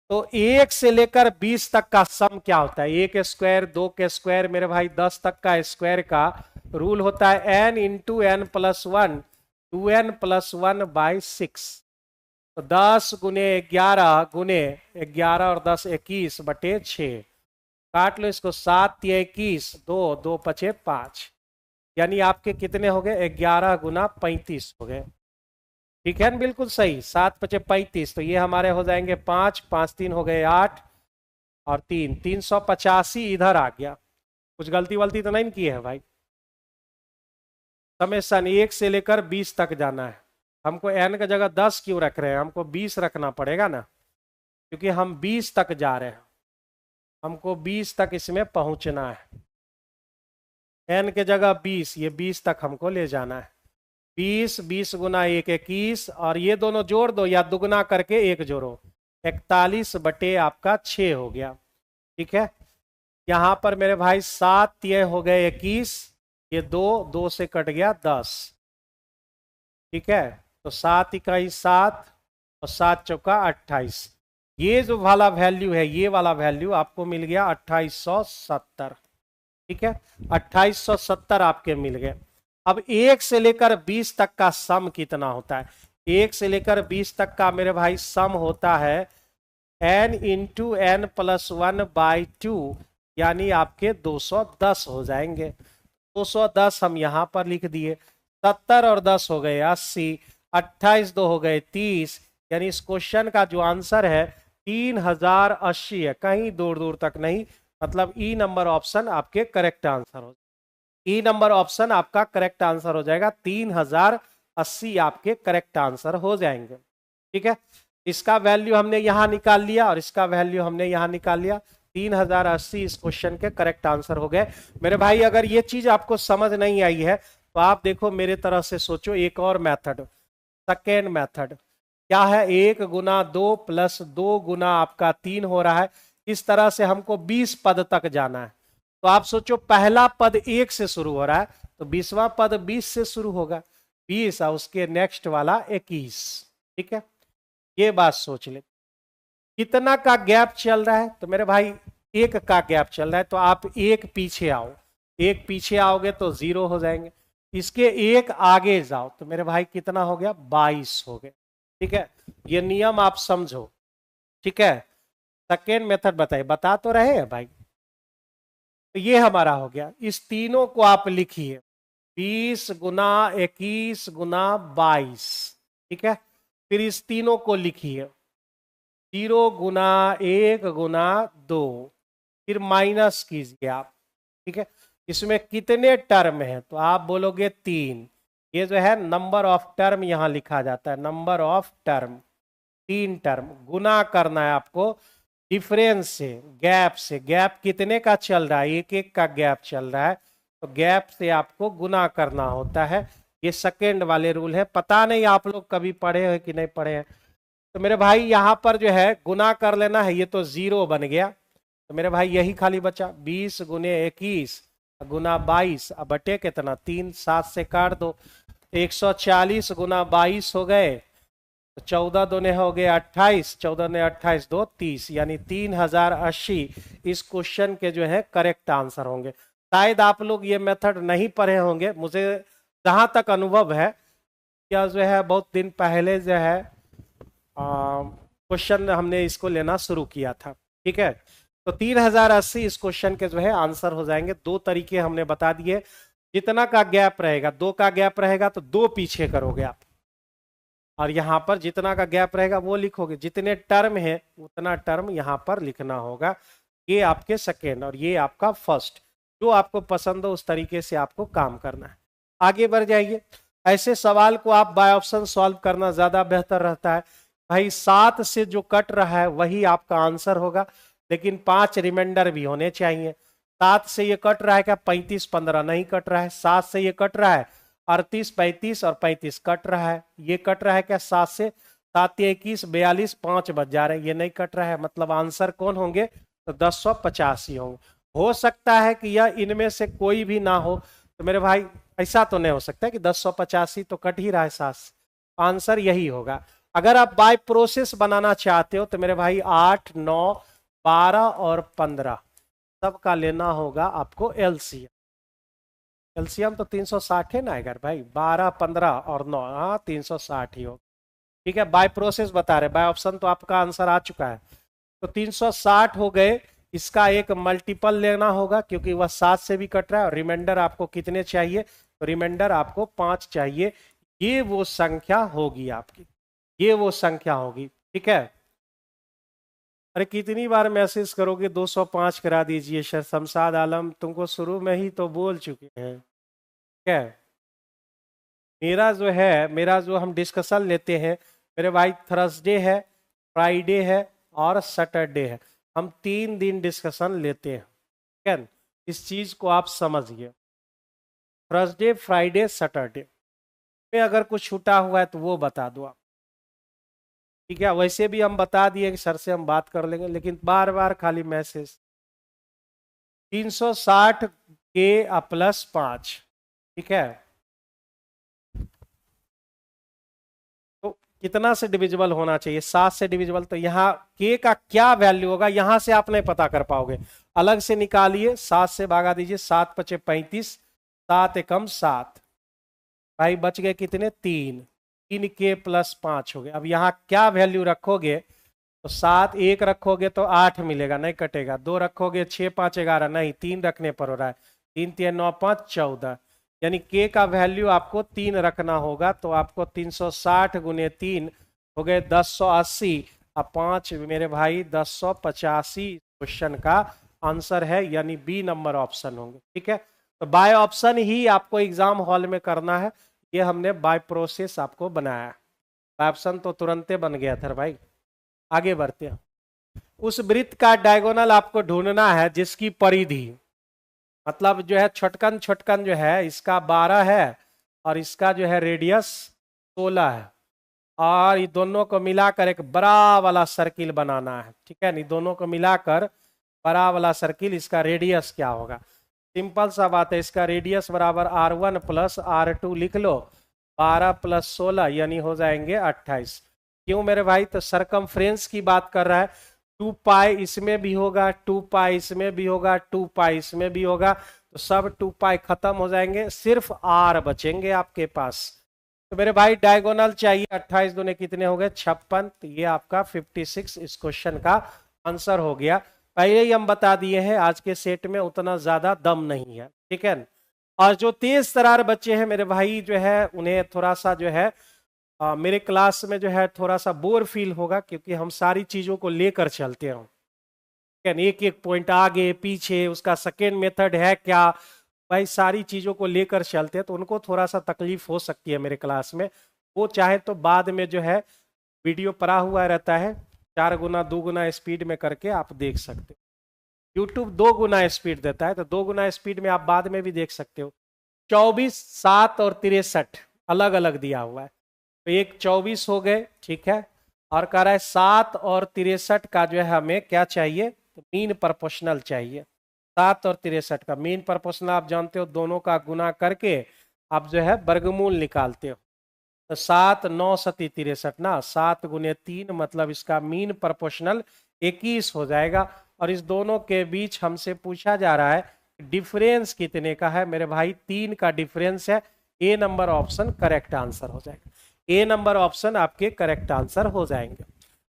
तो 1 से लेकर 20 तक का सम क्या होता है, 1 स्क्वायर 2 के स्क्वायर मेरे भाई 10 तक का स्क्वायर का रूल होता है n into N plus one 2n plus one by 6, तो 10 गुने 11 गुने 11 और 10 21 बटे 6, काट लो इसको, 7 या 21, 2 2 पचे 5, यानी आपके कितने हो गए 11 गुना 35 हो गए। ठीक है ना, बिल्कुल सही, 7 पचे 35, तो ये हमारे हो जाएंगे 5, 5 3 हो गए 8 और 3 385 इधर आ गया। कुछ गलती वलती तो नहीं की है भाई? समेशन 1 से लेकर 20 तक जाना है, हमको n का जगह 10 क्यों रख रहे हैं, हमको 20 रखना पड़ेगा ना, क्योंकि हम 20 तक जा रहे हैं, हमको 20 तक इसमें पहुंचना है। n के जगह 20, ये 20 तक हमको ले जाना है। 20 20 गुना 1 21, और ये दोनों जोड़ दो या दुगना करके 1 जोड़ो, 41 बटे आपका 6 हो गया। ठीक है, यहां पर मेरे भाई 7 ये हो गए 21, ये 2 2 से कट गया 10। ठीक है, तो 7 इकाई 7 और 7 चौका 28, ये जो वाला वैल्यू है, ये वाला वैल्यू आपको मिल गया 2870। ठीक है, 2870 आपके मिल गए। अब 1 से लेकर 20 तक का सम कितना होता है, 1 से लेकर 20 तक का मेरे भाई सम होता है n into N plus one by 2, यानी आपके 210 हो जाएंगे। 210 हम यहां पर लिख दिए, 70 और 10 हो गए 80, 28 2 हो गए 30, यानी इस क्वेश्चन का जो आंसर है 3080 है, कहीं दूर दूर तक नहीं, मतलब ई नंबर ऑप्शन आपके करेक्ट आंसर हो, ई नंबर ऑप्शन आपका करेक्ट आंसर हो जाएगा, 3080 आपके करेक्ट आंसर हो जाएंगे। ठीक है, इसका वैल्यू हमने यहां निकाल लिया और इसका वैल्यू हमने यहां निकाल लिया, 3080 इस क्वेश्चन के करेक्ट आंसर हो गए। मेरे भाई अगर ये चीज आपको समझ नहीं आई है तो आप देखो मेरे तरह से सोचो, एक और मेथड, सेकेंड मेथड क्या है, 1 गुना 2 प्लस 2 गुना आपका 3 हो रहा है, इस तरह से हमको 20 पद तक जाना है। तो आप सोचो पहला पद 1 से शुरू हो रहा है तो 20वां पद 20 से शुरू होगा, 20 और उसके नेक्स्ट वाला 21। ठीक है, ये बात सोच ले, कितना का गैप चल रहा है, तो मेरे भाई 1 का गैप चल रहा है, तो आप 1 पीछे आओ, 1 पीछे आओगे तो 0 हो जाएंगे, इसके 1 आगे जाओ तो मेरे भाई कितना हो गया 22 हो गए। ठीक है, ये नियम आप समझो। ठीक है, सेकेंड मेथड बताइए, बता तो रहे हैं भाई, तो ये हमारा हो गया, इस तीनों को आप लिखिए, 20 गुना 21 गुना 22। ठीक है, फिर इस तीनों को लिखिए, 0 गुना 1 गुना 2, फिर माइनस कीजिए आप। ठीक है, इसमें कितने टर्म है, तो आप बोलोगे 3, ये जो है नंबर ऑफ टर्म यहां लिखा जाता है, नंबर ऑफ टर्म, 3 टर्म, गुना करना है आपको डिफरेंस से, गैप से, गैप कितने का चल रहा है, 1 1 का गैप चल रहा है, तो गैप से आपको गुना करना होता है। ये सेकेंड वाले रूल है, पता नहीं आप लोग कभी पढ़े हैं कि नहीं पढ़े हैं। तो मेरे भाई यहाँ पर जो है गुना कर लेना है, ये तो 0 बन गया, तो मेरे भाई यही खाली बचा 20 गुने 21 गुना 22 अब बटे कितना 3, 7 से काट दो, 140 गुना 22 हो गए, तो 14 दूने हो गए 28, 14 ने 28 दो 30, यानी 3080 इस क्वेश्चन के जो है करेक्ट आंसर होंगे। शायद आप लोग ये मेथड नहीं पढ़े होंगे, मुझे जहां तक अनुभव है, क्या जो है बहुत दिन पहले जो है क्वेश्चन हमने इसको लेना शुरू किया था। ठीक है, तो 3080 इस क्वेश्चन के जो है आंसर हो जाएंगे। दो तरीके हमने बता दिए, जितना का गैप रहेगा, 2 का गैप रहेगा तो 2 पीछे करोगे आप, और यहां पर जितना का गैप रहेगा वो लिखोगे, जितने टर्म है उतना टर्म यहां पर लिखना होगा। ये आपके सेकेंड और ये आपका फर्स्ट, जो आपको पसंद हो उस तरीके से आपको काम करना है। आगे बढ़ जाइए। ऐसे सवाल को आप बाय ऑप्शन सॉल्व करना ज्यादा बेहतर रहता है। भाई 7 से जो कट रहा है वही आपका आंसर होगा, लेकिन 5 रिमाइंडर भी होने चाहिए। 7 से ये कट रहा है क्या 35 15 नहीं कट रहा है। 7 से ये कट रहा है 38 35 और 35 कट रहा है। ये कट रहा है क्या 7 से, 7 21 42 5 बच जा रहे हैं, ये नहीं कट रहा है। मतलब आंसर कौन होंगे, तो 1085 होंगे। हो सकता है कि यह इनमें से कोई भी ना हो, तो मेरे भाई ऐसा तो नहीं हो सकता कि 1085 तो कट ही रहा है 7 से, आंसर यही होगा। अगर आप बाय प्रोसेस बनाना चाहते हो तो मेरे भाई 8 9 12 और 15 सबका लेना होगा आपको एलसीएम। एलसीएम तो 360 है ना अगर भाई, 12 15 और 9, हाँ 360 ही होगा। ठीक है, बाय प्रोसेस बता रहे, बाय ऑप्शन तो आपका आंसर आ चुका है, तो 360 हो गए। इसका एक मल्टीपल लेना होगा क्योंकि वह 7 से भी कट रहा है, और रिमाइंडर आपको कितने चाहिए, तो रिमाइंडर आपको 5 चाहिए। ये वो संख्या होगी आपकी, ये वो संख्या होगी। ठीक है, अरे कितनी बार मैसेज करोगे 205 करा दीजिए सर, शमशाद आलम तुमको शुरू में ही तो बोल चुके हैं। क्या मेरा जो हम डिस्कशन लेते हैं मेरे भाई, थर्सडे है, फ्राइडे है और सैटरडे है, हम 3 दिन डिस्कशन लेते हैं। ठीक है, इस चीज को आप समझिए, थर्सडे फ्राइडे सैटरडे में अगर कुछ छूटा हुआ है तो वो बता दो आप। ठीक है, वैसे भी हम बता दिए कि सर से हम बात कर लेंगे, लेकिन बार बार खाली मैसेज। 360 के प्लस 5, ठीक है, तो कितना से डिविजिबल होना चाहिए, 7 से डिविजिबल। तो यहाँ के का क्या वैल्यू होगा यहां से आप नहीं पता कर पाओगे, अलग से निकालिए, 7 से भागा दीजिए, 7 पचे 35, 7 एकम 7, भाई बच गए कितने 3, 3 के प्लस 5 हो गए। अब यहाँ क्या वैल्यू रखोगे, तो 7 1 रखोगे तो 8 मिलेगा, नहीं कटेगा। 2 रखोगे 6 5 11, नहीं 3 रखने पर हो रहा है, 3 3 9 5 14, यानी के का वैल्यू आपको 3 रखना होगा। तो आपको 360 गुने 3 हो गए 1080, अब 5 मेरे भाई 1085 क्वेश्चन का आंसर है, यानी बी नंबर ऑप्शन होंगे। ठीक है, तो बाय ऑप्शन ही आपको एग्जाम हॉल में करना है, ये हमने बाय प्रोसेस आपको बनाया। बाय ऑप्शन तो तुरंते बन गया था भाई। आगे बढ़ते हैं। उस वृत्त का डायगोनल आपको ढूंढना है जिसकी परिधि, मतलब जो है छोटकन छोटकन जो है इसका 12 है और इसका जो है रेडियस 16 है, और ये दोनों को मिलाकर एक बड़ा वाला सर्किल बनाना है। ठीक है, इन दोनों को मिलाकर बड़ा वाला सर्किल, इसका रेडियस क्या होगा, सिंपल सा बात है, इसका रेडियस बराबर R1 प्लस R2 लिख लो, 12 प्लस 16 यानी हो जाएंगे 28। क्यों मेरे भाई, तो सरकमफ्रेंस की बात कर रहा है, 2 पाई इसमें भी होगा, 2 पाई इसमें भी होगा, 2 पाई इसमें भी होगा, तो सब 2 पाई खत्म हो जाएंगे, सिर्फ R बचेंगे आपके पास। तो मेरे भाई डायगोनल चाहिए, 28 दूने कितने हो गए 56, तो ये आपका 56 इस क्वेश्चन का आंसर हो गया। पहले ही हम बता दिए हैं आज के सेट में उतना ज्यादा दम नहीं है। ठीक है, और जो तेज तरार बच्चे हैं मेरे भाई जो है उन्हें थोड़ा सा जो है मेरे क्लास में जो है थोड़ा सा बोर फील होगा, क्योंकि हम सारी चीजों को लेकर चलते हैं, एक एक पॉइंट आगे पीछे, उसका सेकेंड मेथड है क्या, भाई सारी चीजों को लेकर चलते हैं, तो उनको थोड़ा सा तकलीफ हो सकती है मेरे क्लास में। वो चाहे तो बाद में जो है वीडियो पड़ा हुआ रहता है, 4 गुना 2 गुना स्पीड में करके आप देख सकते। यूट्यूब 2 गुना स्पीड देता है, तो 2 गुना स्पीड में आप बाद में भी देख सकते हो। 24, 7 और 63 अलग अलग दिया हुआ है, तो एक 24 हो गए, ठीक है, और कह रहा है 7 और 63 का जो है हमें क्या चाहिए, तो मीन प्रोपोर्शनल चाहिए। 7 और 63 का मीन प्रोपोर्शनल आप जानते हो, दोनों का गुना करके आप जो है वर्गमूल निकालते हो। तो 7 9 सती 63 ना, 7 गुने 3 मतलब इसका मीन प्रोपोर्शनल 21 हो जाएगा। और इस दोनों के बीच हमसे पूछा जा रहा है डिफरेंस कितने का है। मेरे भाई 3 का डिफरेंस है। ए नंबर ऑप्शन करेक्ट आंसर हो जाएगा। ए नंबर ऑप्शन आपके करेक्ट आंसर हो जाएंगे।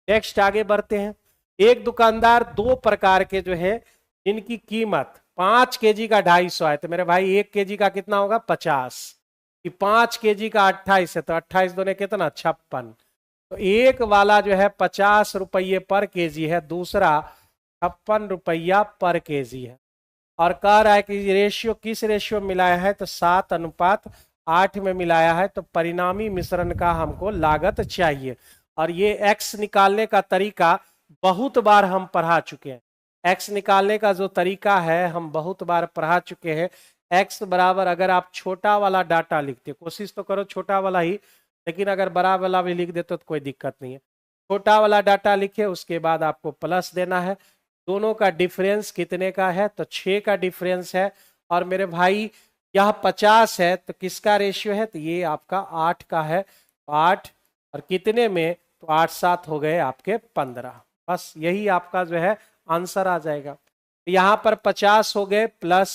नेक्स्ट आगे बढ़ते हैं। एक दुकानदार 2 प्रकार के जो है इनकी कीमत 5 केजी का 250 है, तो मेरे भाई 1 केजी का कितना होगा 50, कि 5 केजी का 28 है, तो 28 दोने कितना 56। तो एक वाला जो है 50 रुपये पर केजी है, दूसरा 56 रुपया पर केजी है। और कह रहा है कि रेशियो किस रेशियो में मिलाया है, तो 7:8 में मिलाया है। तो परिणामी मिश्रण का हमको लागत चाहिए। और ये एक्स निकालने का तरीका बहुत बार हम पढ़ा चुके हैं। एक्स निकालने का जो तरीका है हम बहुत बार पढ़ा चुके हैं। एक्स बराबर, अगर आप छोटा वाला डाटा लिखते, कोशिश तो करो छोटा वाला ही, लेकिन अगर बड़ा वाला भी लिख देते तो कोई दिक्कत नहीं है। छोटा वाला डाटा लिखे, उसके बाद आपको प्लस देना है। दोनों का डिफरेंस कितने का है, तो 6 का डिफरेंस है। और मेरे भाई यह 50 है, तो किसका रेशियो है, तो ये आपका 8 का है। 8 और कितने में, तो 8 7 हो गए आपके 15। बस यही आपका जो है आंसर आ जाएगा। यहाँ पर 50 हो गए, प्लस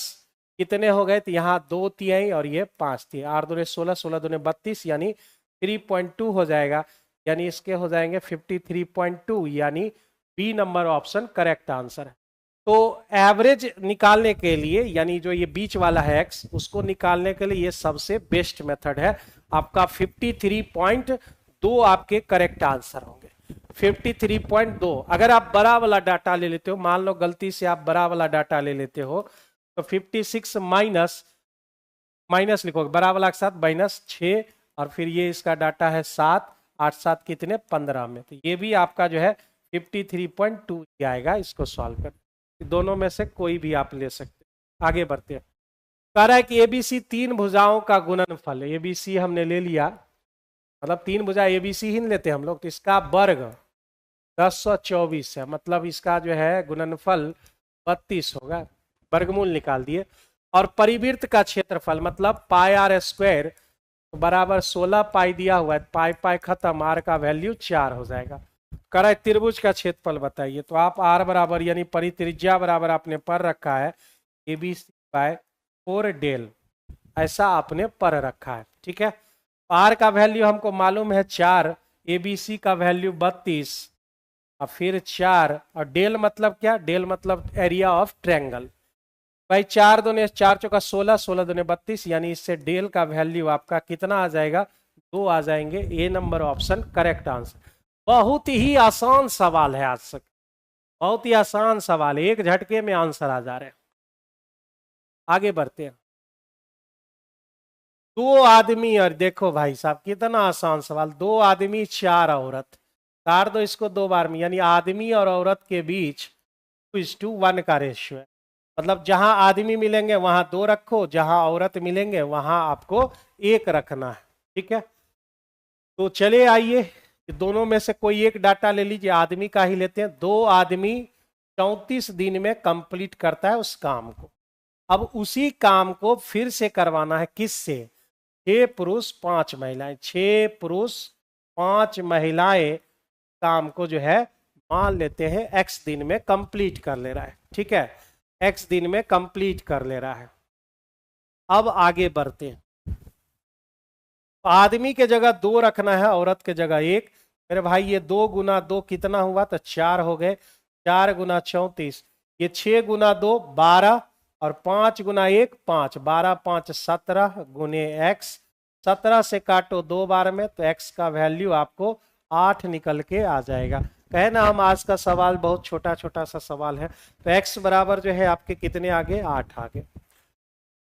कितने हो गए, तो यहाँ 2 तिहाई और ये 5 तिहाई, 8 दूने 16, 16 दूने 32, यानी 3.2 हो जाएगा। यानी इसके हो जाएंगे 53.2, यानी B number option correct answer है। तो एवरेज निकालने के लिए, यानी जो ये बीच वाला है एक्स, उसको निकालने के लिए ये सबसे बेस्ट मेथड है। आपका 53.2 आपके करेक्ट आंसर होंगे। 53.2। अगर आप बड़ा वाला डाटा ले लेते हो, मान लो गलती से आप बड़ा वाला डाटा ले लेते हो, तो 56 माइनस लिखोगे, बड़ा वाला के साथ -6, और फिर ये इसका डाटा है 7, 8 7 कितने 15 में, तो ये भी आपका जो है 53.2 आएगा। इसको सॉल्व कर, दोनों में से कोई भी आप ले सकते। आगे बढ़ते हैं। कह रहा है कि एबीसी 3 भुजाओं का गुणनफल, एबीसी हमने ले लिया, मतलब 3 भुजा एबीसी ही लेते हम लोग, तो इसका वर्ग 1024 है, मतलब इसका जो है गुणनफल 32 होगा। वर्गमूल निकाल दिए। और परिवृत्त का क्षेत्रफल मतलब पाई आर स्क्वायर बराबर 16 पाई दिया हुआ है, पाई पाई खत्म, आर का वैल्यू 4 हो जाएगा। कह रहा है त्रिभुज का क्षेत्रफल बताइए, तो आप आर बराबर यानी परित्रिज्या बराबर आपने पढ़ रखा है ABC बाय 4 डेल, ऐसा आपने पढ़ रखा है, ठीक है। आर का वैल्यू हमको मालूम है 4, ABC का वैल्यू 32 और फिर 4, और डेल मतलब क्या, डेल मतलब एरिया ऑफ ट्रायंगल। भाई 4 दूने 4 चौका 16, 16 दूने 32, यानी इससे डेल का वैल्यू आपका कितना आ जाएगा, 2 आ जाएंगे। ए नंबर ऑप्शन करेक्ट आंसर। बहुत ही आसान सवाल है आज तक, बहुत ही आसान सवाल है, एक झटके में आंसर आ जा रहे हैं। आगे बढ़ते हैं। 2 आदमी, और देखो भाई साहब कितना आसान सवाल, 2 आदमी 4 औरत, तार दो इसको 2 बार में, यानी आदमी और औरत के बीच 2:1 का रेशियो है। मतलब जहां आदमी मिलेंगे वहां 2 रखो, जहां औरत मिलेंगे वहां आपको 1 रखना है, ठीक है। तो चले आइए, दोनों में से कोई एक डाटा ले लीजिए, आदमी का ही लेते हैं। 2 आदमी 34 दिन में कंप्लीट करता है उस काम को। अब उसी काम को फिर से करवाना है, किससे, 6 पुरुष 5 महिलाएं, 6 पुरुष 5 महिलाएं काम को जो है मान लेते हैं x दिन में कंप्लीट कर ले रहा है, ठीक है, x दिन में कंप्लीट कर ले रहा है। अब आगे बढ़ते हैं। आदमी के जगह 2 रखना है, औरत के जगह 1। मेरे भाई ये 2 गुना 2 कितना हुआ, तो 4 हो गए, 4 गुना 34, ये 6 गुना 2 12, और 5 गुना 1 5, 12 5 17 गुने x, 17 से काटो 2 बार में, तो x का वैल्यू आपको 8 निकल के आ जाएगा। कहे ना हम आज का सवाल बहुत छोटा छोटा सा सवाल है, तो x बराबर जो है आपके कितने आगे, 8 आगे।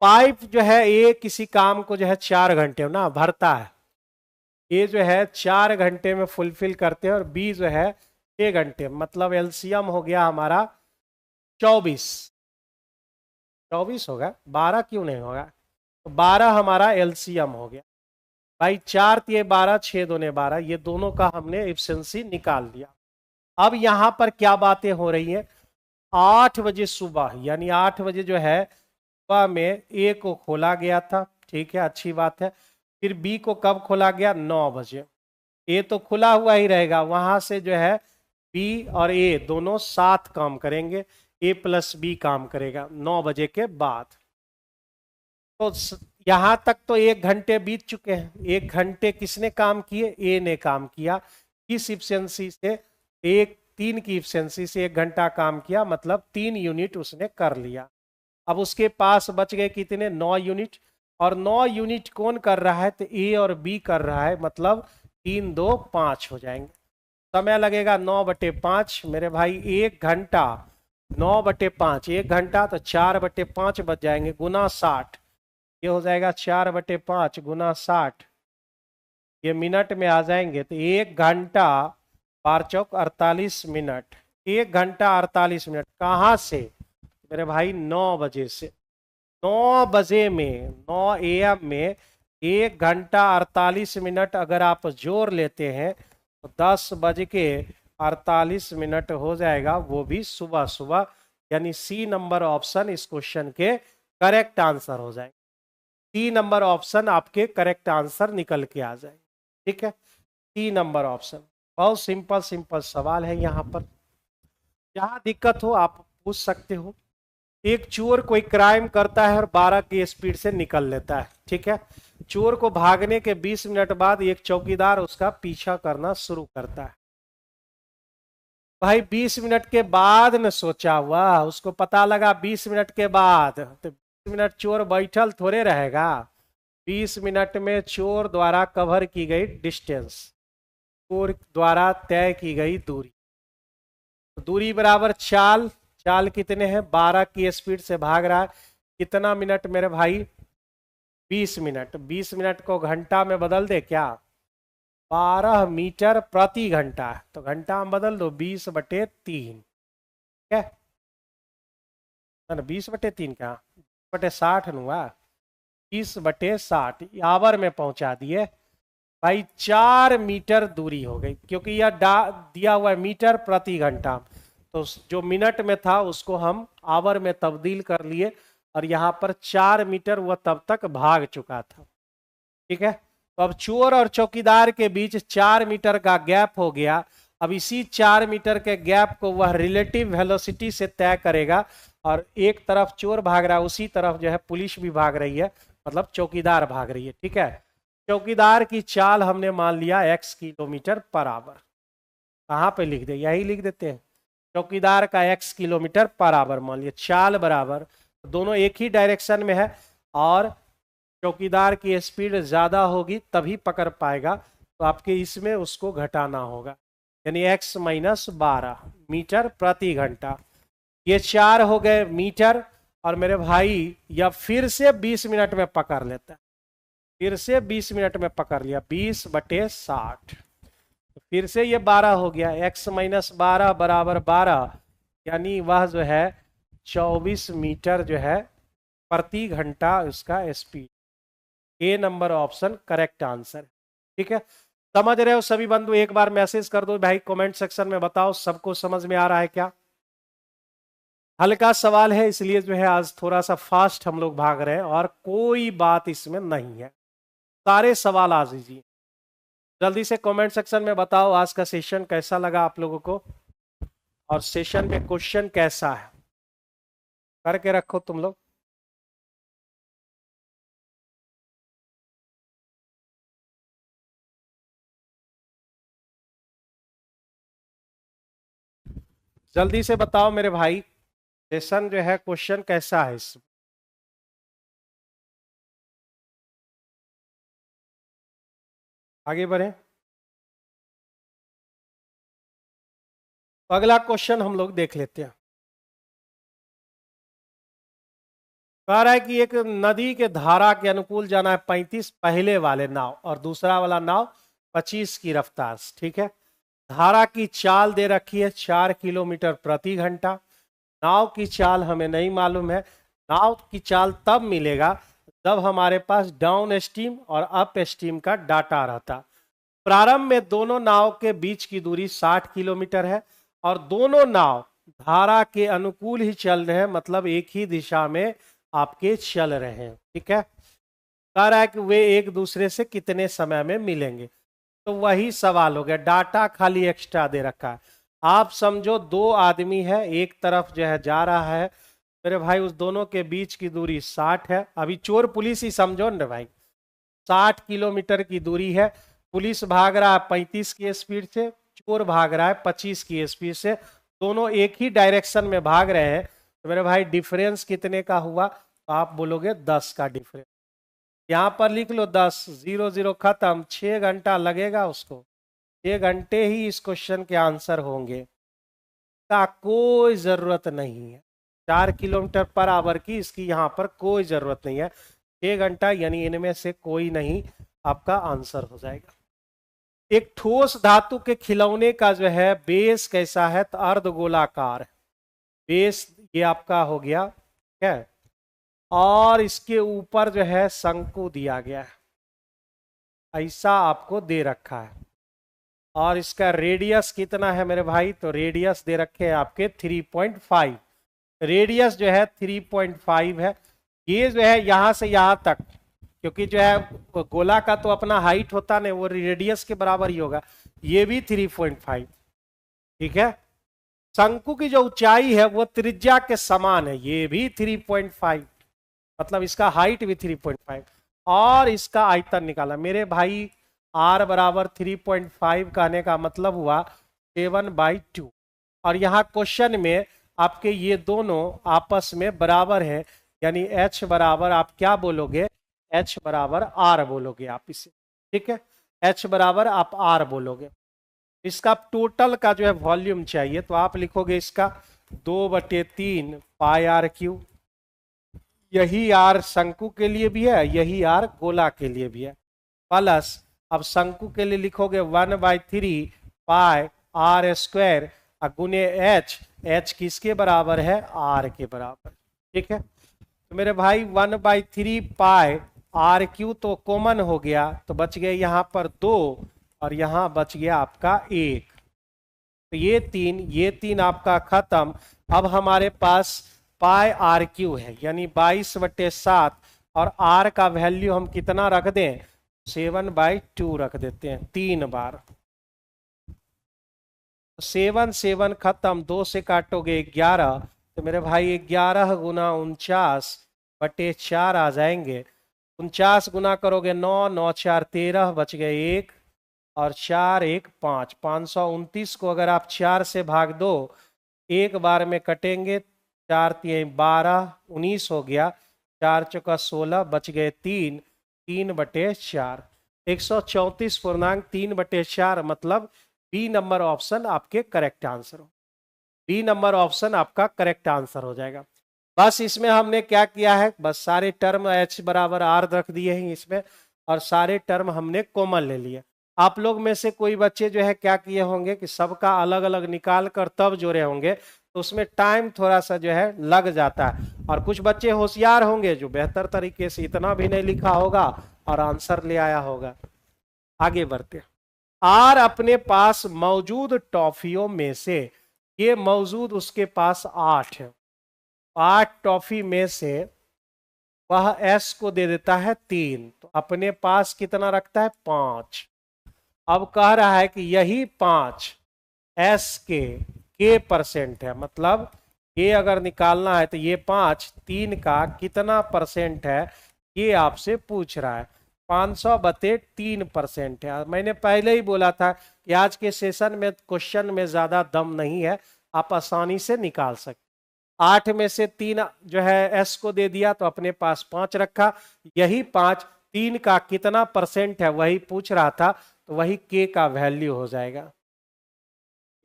पाइप जो है ये किसी काम को जो है 4 घंटे ना भरता है, ये जो है 4 घंटे में फुलफिल करते हैं, और बी जो है 6 घंटे, मतलब एलसीएम हो गया हमारा 24 24 होगा, 12 क्यों नहीं होगा? तो 12 हमारा एलसीएम हो गया भाई। 4 तिये 12, 6 दूने 12, ये दोनों का हमने एफिशिएंसी निकाल दिया। अब यहां पर क्या बातें हो रही हैं? 8 बजे सुबह, यानी 8 बजे जो है सुबह में ए को खोला गया था, ठीक है, अच्छी बात है। फिर बी को कब खोला गया? 9 बजे। ए तो खुला हुआ ही रहेगा, वहां से जो है बी और ए दोनों साथ काम करेंगे, ए प्लस बी काम करेगा 9 बजे के बाद। तो यहां तक तो 1 घंटे बीत चुके हैं। 1 घंटे किसने काम किए? ए ने काम किया। किस इफिशियंसी से? 3 की इफिशियंसी से 1 घंटा काम किया, मतलब 3 यूनिट उसने कर लिया। अब उसके पास बच गए कितने? 9 यूनिट। और 9 यूनिट कौन कर रहा है? तो ए और बी कर रहा है, मतलब 3 2 5 हो जाएंगे। समय लगेगा 9/5 मेरे भाई। 1 घंटा 9/5, 1 घंटा तो 4/5 बच जाएंगे, गुना 60। ये हो जाएगा 4/5 गुना 60, ये मिनट में आ जाएंगे। तो 1 घंटा 4 चौक 48 मिनट। 1 घंटा 48 मिनट कहाँ से? मेरे भाई 9 बजे से। 9 बजे में, 9 AM में 1 घंटा 48 मिनट अगर आप जोड़ लेते हैं तो 10:48 हो जाएगा, वो भी सुबह सुबह। यानी सी नंबर ऑप्शन इस क्वेश्चन के करेक्ट आंसर हो जाएगा। सी नंबर ऑप्शन आपके करेक्ट आंसर निकल के आ जाएगा, ठीक है। C number option. बहुत सिंपल सिंपल सवाल है यहाँ पर। जहां दिक्कत हो आप पूछ सकते हो। एक चोर कोई क्राइम करता है और 12 की स्पीड से निकल लेता है, ठीक है। चोर को भागने के 20 मिनट बाद एक चौकीदार उसका पीछा करना शुरू करता है। भाई 20 मिनट के बाद न सोचा हुआ, उसको पता लगा 20 मिनट के बाद, तो 20 मिनट चोर बैठल थोड़े रहेगा। 20 मिनट में चोर द्वारा कवर की गई डिस्टेंस, चोर द्वारा तय की गई दूरी, दूरी बराबर चाल। चाल कितने हैं? 12 की स्पीड से भाग रहा है। कितना मिनट मेरे भाई? 20 मिनट। 20 मिनट को घंटा में बदल दे क्या? 12 मीटर प्रति घंटा, तो घंटा में बदल दो 20/3, ठीक है ना? 20/3 का 60 हुआ, 20/60 आवर में पहुंचा दिए भाई। 4 मीटर दूरी हो गई, क्योंकि यह दिया हुआ है मीटर प्रति घंटा, तो जो मिनट में था उसको हम आवर में तब्दील कर लिए, और यहाँ पर 4 मीटर वह तब तक भाग चुका था, ठीक है। तो अब चोर और चौकीदार के बीच 4 मीटर का गैप हो गया। अब इसी 4 मीटर के गैप को वह रिलेटिव वेलोसिटी से तय करेगा, और एक तरफ चोर भाग रहा है, उसी तरफ जो है पुलिस भी भाग रही है, मतलब चौकीदार भाग रही है, ठीक है। चौकीदार की चाल हमने मान लिया x किलोमीटर पर आवर। कहाँ पे लिख दे? यही लिख देते हैं। चौकीदार का x किलोमीटर पर आवर मान लिया। चाल बराबर, दोनों एक ही डायरेक्शन में है, और चौकीदार की स्पीड ज्यादा होगी तभी पकड़ पाएगा, तो आपके इसमें उसको घटाना होगा, यानी x - 12 मीटर प्रति घंटा। ये 4 हो गए मीटर, और मेरे भाई यह फिर से 20 मिनट में पकड़ लेता है। फिर से 20 मिनट में पकड़ लिया, 20/60, फिर से ये 12 हो गया। x - 12 बराबर 12, यानी वह जो है 24 मीटर जो है प्रति घंटा उसका स्पीड। ए नंबर ऑप्शन करेक्ट आंसर, ठीक है। समझ रहे हो सभी बंधु? एक बार मैसेज कर दो भाई कमेंट सेक्शन में, बताओ सबको समझ में आ रहा है क्या? हल्का सवाल है, इसलिए जो है आज थोड़ा सा फास्ट हम लोग भाग रहे हैं, और कोई बात इसमें नहीं है, सारे सवाल आ दीजिए। जल्दी से कमेंट सेक्शन में बताओ आज का सेशन कैसा लगा आप लोगों को, और सेशन में क्वेश्चन कैसा है, करके रखो तुम लोग। जल्दी से बताओ मेरे भाई, सेशन जो है क्वेश्चन कैसा है इसमें। आगे बढ़े। तो अगला क्वेश्चन हम लोग देख लेते हैं। कह रहा है कि एक नदी के धारा के अनुकूल जाना है 35 पहले वाले नाव, और दूसरा वाला नाव 25 की रफ्तार से, ठीक है। धारा की चाल दे रखी है 4 किलोमीटर प्रति घंटा। नाव की चाल हमें नहीं मालूम है। नाव की चाल तब मिलेगा जब हमारे पास डाउन स्ट्रीम और अप स्ट्रीम का डाटा रहता। प्रारंभ में दोनों नाव के बीच की दूरी 60 किलोमीटर है और दोनों नाव धारा के अनुकूल ही चल रहे हैं, मतलब एक ही दिशा में आपके चल रहे हैं। ठीक है, कह रहा है कि वे एक दूसरे से कितने समय में मिलेंगे। तो वही सवाल हो गया, डाटा खाली एक्स्ट्रा दे रखा है। आप समझो दो आदमी है, एक तरफ जो है जा रहा है मेरे भाई, उस दोनों के बीच की दूरी 60 है। अभी चोर पुलिस ही समझो ना भाई, 60 किलोमीटर की दूरी है। पुलिस भाग रहा है 35 की स्पीड से, चोर भाग रहा है 25 की स्पीड से। दोनों एक ही डायरेक्शन में भाग रहे हैं, तो मेरे भाई डिफरेंस कितने का हुआ? तो आप बोलोगे 10 का डिफरेंस। यहाँ पर लिख लो 10, 0 0 खत्म। 6 घंटा लगेगा उसको, 6 घंटे ही इस क्वेश्चन के आंसर होंगे, का कोई जरूरत नहीं है। 4 किलोमीटर पर आवर की इसकी यहाँ पर कोई जरूरत नहीं है। 6 घंटा यानी इनमें से कोई नहीं आपका आंसर हो जाएगा। एक ठोस धातु के खिलौने का जो है बेस कैसा है? तो अर्धगोलाकार है बेस, ये आपका हो गया। ठीक है, और इसके ऊपर जो है शंकु दिया गया है, ऐसा आपको दे रखा है। और इसका रेडियस कितना है मेरे भाई? तो रेडियस दे रखे हैं आपके 3.5। रेडियस जो है 3.5 है। ये जो है यहां से यहां तक, क्योंकि जो है गोला का तो अपना हाइट होता नहीं, वो रेडियस के बराबर ही होगा। ये भी 3.5। ठीक है, शंकु की जो ऊंचाई है वो त्रिज्या के समान है, ये भी 3.5, मतलब इसका हाइट भी 3.5। और इसका आयतन निकाला मेरे भाई, r बराबर 3.5 कहने का मतलब हुआ 7/2। और यहाँ क्वेश्चन में आपके ये दोनों आपस में बराबर है, यानी h बराबर आप क्या बोलोगे? h बराबर r बोलोगे आप इसे। ठीक है, h बराबर आप r बोलोगे। इसका टोटल का जो है वॉल्यूम चाहिए, तो आप लिखोगे इसका 2/3 पाई r क्यू। यही r शंकु के लिए भी है, यही r गोला के लिए भी है। प्लस अब शंकु के लिए लिखोगे 1/3 पाई r स्क्वायर गुने h किसके बराबर है? r के बराबर। ठीक है, तो मेरे भाई 1/3 पाई r क्यू तो कॉमन हो गया, तो बच गए यहाँ पर 2 और यहाँ बच गया आपका 1। तो ये तीन आपका खत्म। अब हमारे पास पाई r क्यू है, यानी 22/7, और r का वैल्यू हम कितना रख दें? 7/2 रख देते हैं 3 बार। 7 7 खत्म, 2 से काटोगे 11, तो मेरे भाई 11 गुना 49/4 आ जाएंगे। 49 गुना करोगे 9, 9 4 13, बच गए 1 और 4 1 5। 529 को अगर आप 4 से भाग दो, एक बार में कटेंगे, 4 3 12, 19 हो गया, 4 चौका 16, बच गए 3, 3/4। 134.3/4, मतलब बी नंबर ऑप्शन आपके करेक्ट आंसर हो। बी नंबर ऑप्शन आपका करेक्ट आंसर हो जाएगा। बस इसमें हमने क्या किया है, बस सारे टर्म h बराबर r रख दिए हैं इसमें, और सारे टर्म हमने कॉमन ले लिए। आप लोग में से कोई बच्चे जो है क्या किए होंगे कि सबका अलग अलग निकाल कर तब जोड़े होंगे, तो उसमें टाइम थोड़ा सा जो है लग जाता है। और कुछ बच्चे होशियार होंगे जो बेहतर तरीके से इतना भी नहीं लिखा होगा और आंसर ले आया होगा। आगे बढ़ते, आर अपने पास मौजूद टॉफियों में से, ये मौजूद उसके पास 8 है, 8 टॉफी में से वह एस को दे देता है 3, तो अपने पास कितना रखता है? 5। अब कह रहा है कि यही 5 एस के परसेंट है, मतलब ये अगर निकालना है तो ये 5 3 का कितना परसेंट है, ये आपसे पूछ रहा है। 500/3% है। मैंने पहले ही बोला था कि आज के सेशन में क्वेश्चन में ज्यादा दम नहीं है, आप आसानी से निकाल सकते। 8 में से 3 जो है एस को दे दिया, तो अपने पास 5 रखा। यही 5 3 का कितना परसेंट है वही पूछ रहा था, तो वही के का वैल्यू हो जाएगा।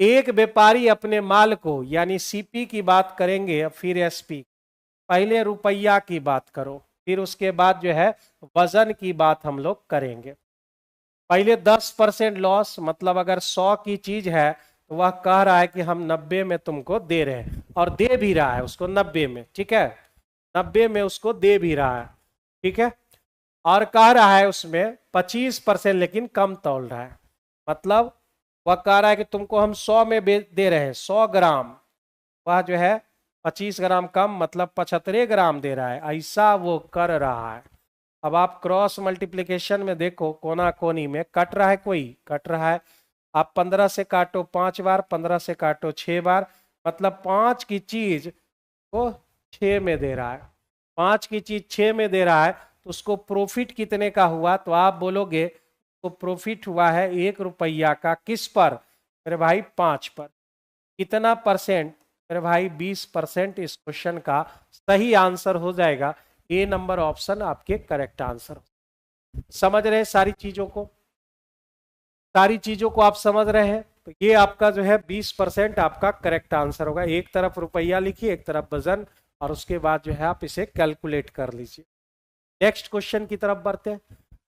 एक व्यापारी अपने माल को, यानी सीपी की बात करेंगे फिर एसपी, पहले रुपया की बात करो, फिर उसके बाद जो है वजन की बात हम लोग करेंगे। पहले 10% लॉस, मतलब अगर 100 की चीज है तो वह कह रहा है कि हम 90 में तुमको दे रहे हैं, और दे भी रहा है उसको 90 में, ठीक है, 90 में उसको दे भी रहा है, ठीक है, और कह रहा है उसमें 25% लेकिन कम तौल रहा है। मतलब वह कह रहा है कि तुमको हम 100 में दे रहे हैं 100 ग्राम, वह जो है 25 ग्राम कम मतलब 75 ग्राम दे रहा है, ऐसा वो कर रहा है। अब आप क्रॉस मल्टीप्लिकेशन में देखो, कोना कोनी में कट रहा है, कोई कट रहा है, आप 15 से काटो 5 बार, 15 से काटो 6 बार, मतलब 5 की चीज को 6 में दे रहा है, 5 की चीज 6 में दे रहा है, तो उसको प्रॉफिट कितने का हुआ, तो आप बोलोगे तो प्रॉफिट हुआ है 1 रुपया का, किस पर मेरे भाई, 5 पर। कितना परसेंट मेरे भाई, 20%। इस क्वेश्चन का सही आंसर हो जाएगा ए नंबर ऑप्शन आपके करेक्ट आंसर। समझ रहे हैं सारी चीजों को, सारी चीजों को आप समझ रहे हैं, तो ये आपका जो है 20% आपका करेक्ट आंसर होगा। एक तरफ रुपया लिखिए, एक तरफ वजन, और उसके बाद जो है आप इसे कैलकुलेट कर लीजिए। नेक्स्ट क्वेश्चन की तरफ बढ़ते हैं।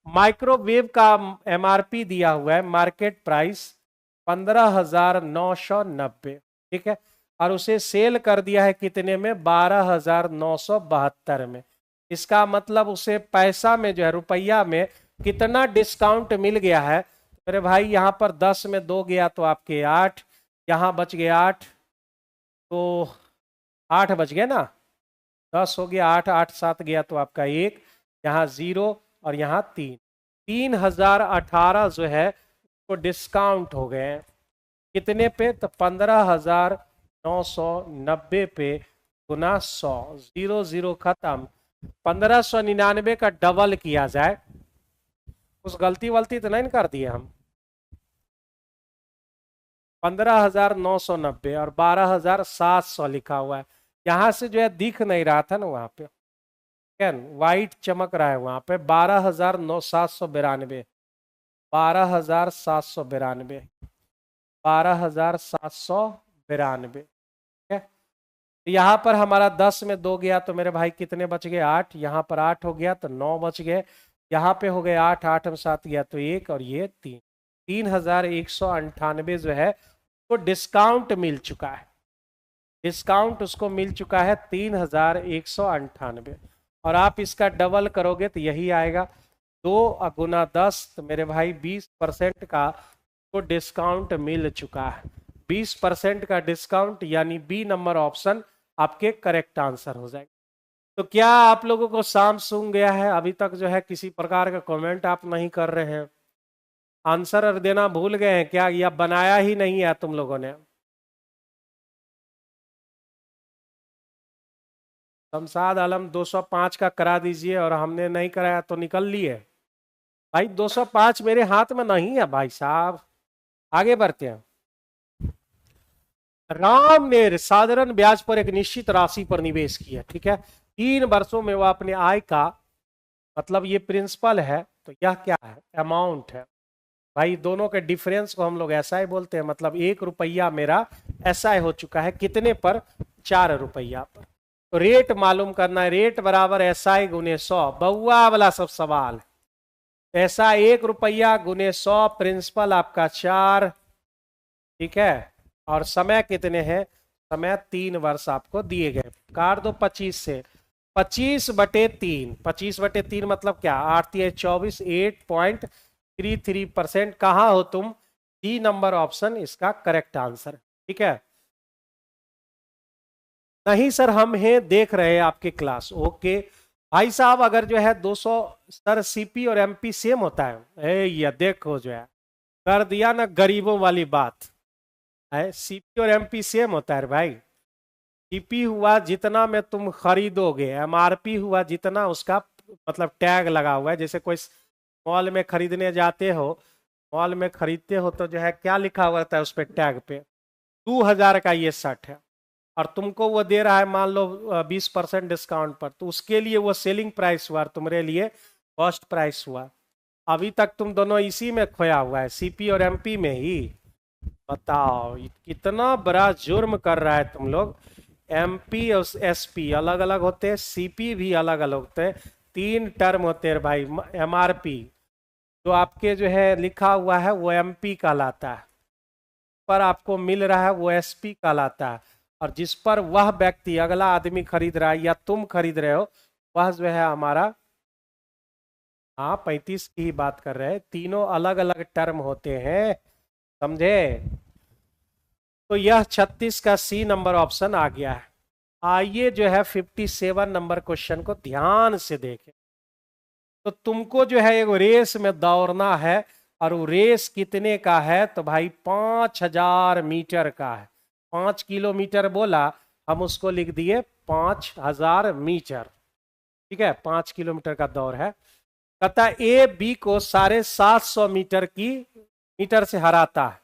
माइक्रोवेव का एमआरपी दिया हुआ है, मार्केट प्राइस 15,990, ठीक है, और उसे सेल कर दिया है कितने में, 12,972 में। इसका मतलब उसे पैसा में जो है, रुपया में कितना डिस्काउंट मिल गया है मेरे भाई। यहाँ पर 10 में 2 गया तो आपके 8, यहाँ बच गया 8, तो 8 बच गया ना, 10 हो गया 8, 8 7 गया तो आपका 1, यहाँ 0 और यहाँ 3, 3018 जो है वो डिस्काउंट हो गए कितने पे, तो 15,990 पे गुना 100, 0 0 खत्म। 1599 का डबल किया जाए, उस गलती वलती तो नहीं कर दिए हम। 15,990 और 12,700 लिखा हुआ है, यहां से जो है दिख नहीं रहा था ना वहां पे, वाइट चमक रहा है वहां पे, 12,792, 12,792, 12,792, ठीक है। यहाँ पर हमारा 10 में 2 गया तो मेरे भाई कितने बच गए, 8, यहाँ पर 8 हो गया तो 9 बच गए, यहाँ पे हो गए 8, 8 में 7 गया तो 1, और ये 3, 3,198 जो है वो डिस्काउंट मिल चुका है, डिस्काउंट उसको मिल चुका है 3,198। और आप इसका डबल करोगे तो यही आएगा, 2 गुना 10, तो मेरे भाई 20% का तो डिस्काउंट मिल चुका है। 20% का डिस्काउंट, यानी बी नंबर ऑप्शन आपके करेक्ट आंसर हो जाएगा। तो क्या आप लोगों को शाम सूंघ गया है, अभी तक जो है किसी प्रकार का कमेंट आप नहीं कर रहे हैं, आंसर देना भूल गए हैं क्या, या बनाया ही नहीं है तुम लोगों ने। शमशाद आलम 205 का करा दीजिए, और हमने नहीं कराया तो निकल लिए भाई। 205 मेरे हाथ में नहीं है भाई साहब, आगे बढ़ते हैं। राम ने साधारण ब्याज पर एक निश्चित राशि पर निवेश किया, ठीक है, 3 वर्षों में वह अपने आय का, मतलब ये प्रिंसिपल है तो यह क्या है, अमाउंट है भाई। दोनों के डिफरेंस को हम लोग ऐसा ही बोलते हैं, मतलब 1 रुपया मेरा ऐसा हो चुका है कितने पर, 4 रुपया पर। तो रेट मालूम करना है, रेट बराबर SI गुने 100, बउआ वाला सब सवाल। ऐसा 1 रुपया गुने 100, प्रिंसिपल आपका 4, ठीक है, और समय कितने हैं, समय 3 वर्ष आपको दिए गए, काट दो 25 से, 25/3, 25/3 मतलब क्या, 8 या 24, 8.33%। कहाँ हो तुम, डी नंबर ऑप्शन इसका करेक्ट आंसर, ठीक है। नहीं सर हम हैं देख रहे हैं आपके क्लास, ओके भाई साहब। अगर जो है 200 सर सीपी और एमपी सेम होता है, ये देखो जो है कर दिया ना गरीबों वाली बात है, सीपी और एमपी सेम होता है भाई। सीपी हुआ जितना में तुम खरीदोगे, एमआरपी हुआ जितना उसका मतलब टैग लगा हुआ है। जैसे कोई मॉल में खरीदने जाते हो, मॉल में खरीदते हो तो जो है क्या लिखा हुआ रहता है उस पर टैग पे, 2000 का ये शर्ट है, और तुमको वो दे रहा है मान लो 20% डिस्काउंट पर, तो उसके लिए वो सेलिंग प्राइस हुआ, तुम्हारे लिए कॉस्ट प्राइस हुआ। अभी तक तुम दोनों इसी में खोया हुआ है, सीपी और एमपी में ही। बताओ कितना बड़ा जुर्म कर रहा है तुम लोग। एमपी और एसपी अलग अलग होते हैं, सीपी भी अलग अलग होते हैं, 3 टर्म होते हैं भाई। एमआरपी जो आपके जो है लिखा हुआ है वो एमपी कहलाता है, पर आपको मिल रहा है वो एसपी कहलाता है। और जिस पर वह व्यक्ति, अगला आदमी खरीद रहा है या तुम खरीद रहे हो, वह जो है हमारा, हाँ 35 की ही बात कर रहे हैं, तीनों अलग अलग टर्म होते हैं, समझे। तो यह 36 का सी नंबर ऑप्शन आ गया है। आइए जो है 57 नंबर क्वेश्चन को ध्यान से देखें। तो तुमको जो है एक रेस में दौड़ना है, और वो रेस कितने का है, तो भाई 5000 मीटर का है। 5 किलोमीटर बोला, हम उसको लिख दिए 5000 मीटर, ठीक है, 5 किलोमीटर का दौड़ है। कहता ए बी को 750 मीटर से हराता है।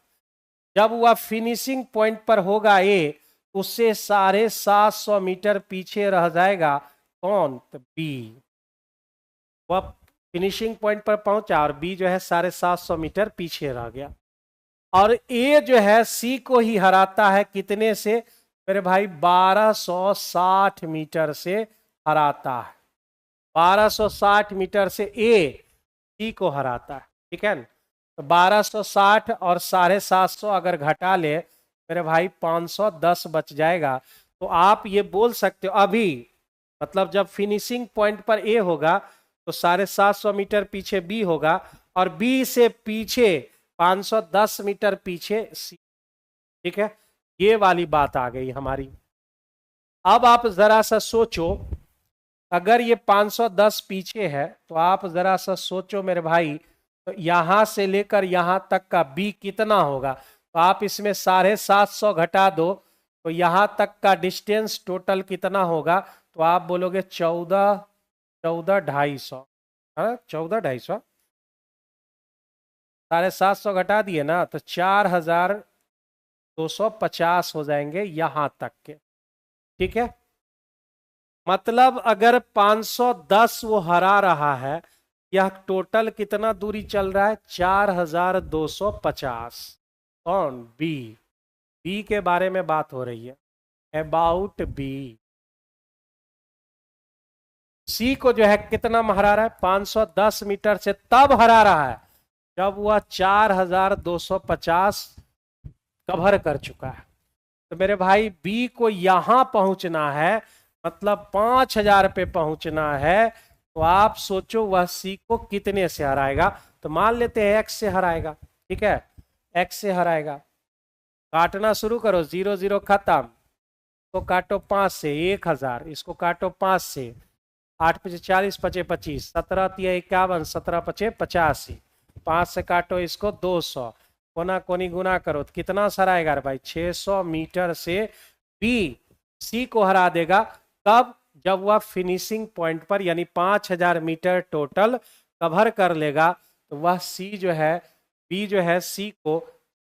जब वह फिनिशिंग पॉइंट पर होगा ए, उससे 750 मीटर पीछे रह जाएगा कौन, तो बी। वह फिनिशिंग पॉइंट पर पहुंचा और बी जो है 750 मीटर पीछे रह गया। और ए जो है सी को ही हराता है, कितने से मेरे भाई, 1260 मीटर से हराता है। 1260 मीटर से ए सी को हराता है, ठीक है। तो 1260 और 750 अगर घटा ले मेरे भाई, 510 बच जाएगा। तो आप ये बोल सकते हो अभी, मतलब जब फिनिशिंग पॉइंट पर ए होगा तो 750 मीटर पीछे बी होगा, और बी से पीछे 510 मीटर पीछे सी, ठीक है। ये वाली बात आ गई हमारी। अब आप जरा सा सोचो, अगर ये 510 पीछे है तो आप जरा सा सोचो मेरे भाई, तो यहां से लेकर यहां तक का बी कितना होगा। तो आप इसमें 750 घटा दो, तो यहां तक का डिस्टेंस टोटल कितना होगा, तो आप बोलोगे 14,250। हाँ 14,250, 750 घटा दिए ना, तो 4,250 हो जाएंगे यहां तक के, ठीक है। मतलब अगर 510 वो हरा रहा है, यह टोटल कितना दूरी चल रहा है, 4,250। कौन, बी। बी के बारे में बात हो रही है, अबाउट बी। सी को जो है कितना हरा रहा है, 510 मीटर से तब हरा रहा है जब वह 4,250 कवर कर चुका है। तो मेरे भाई बी को यहां पहुंचना है, मतलब 5,000 पे पहुंचना है। तो आप सोचो वह सी को कितने से हराएगा। तो मान लेते हैं एक्स से हराएगा, ठीक है, एक्स से हराएगा। काटना शुरू करो, 0 0 खत्म। इसको काटो 5 से, 1,000। इसको काटो 5 से, 8 पचे 40, 5 25, 17 तिया 51, 17 पचे 85। 5 से काटो इसको 200, कोना कोनी गुना करो तो कितना सराएगा भाई, 600 मीटर से बी सी को हरा देगा। तब जब वह फिनिशिंग पॉइंट पर, यानी 5,000 मीटर टोटल कवर कर लेगा, तो वह सी जो है, बी जो है सी को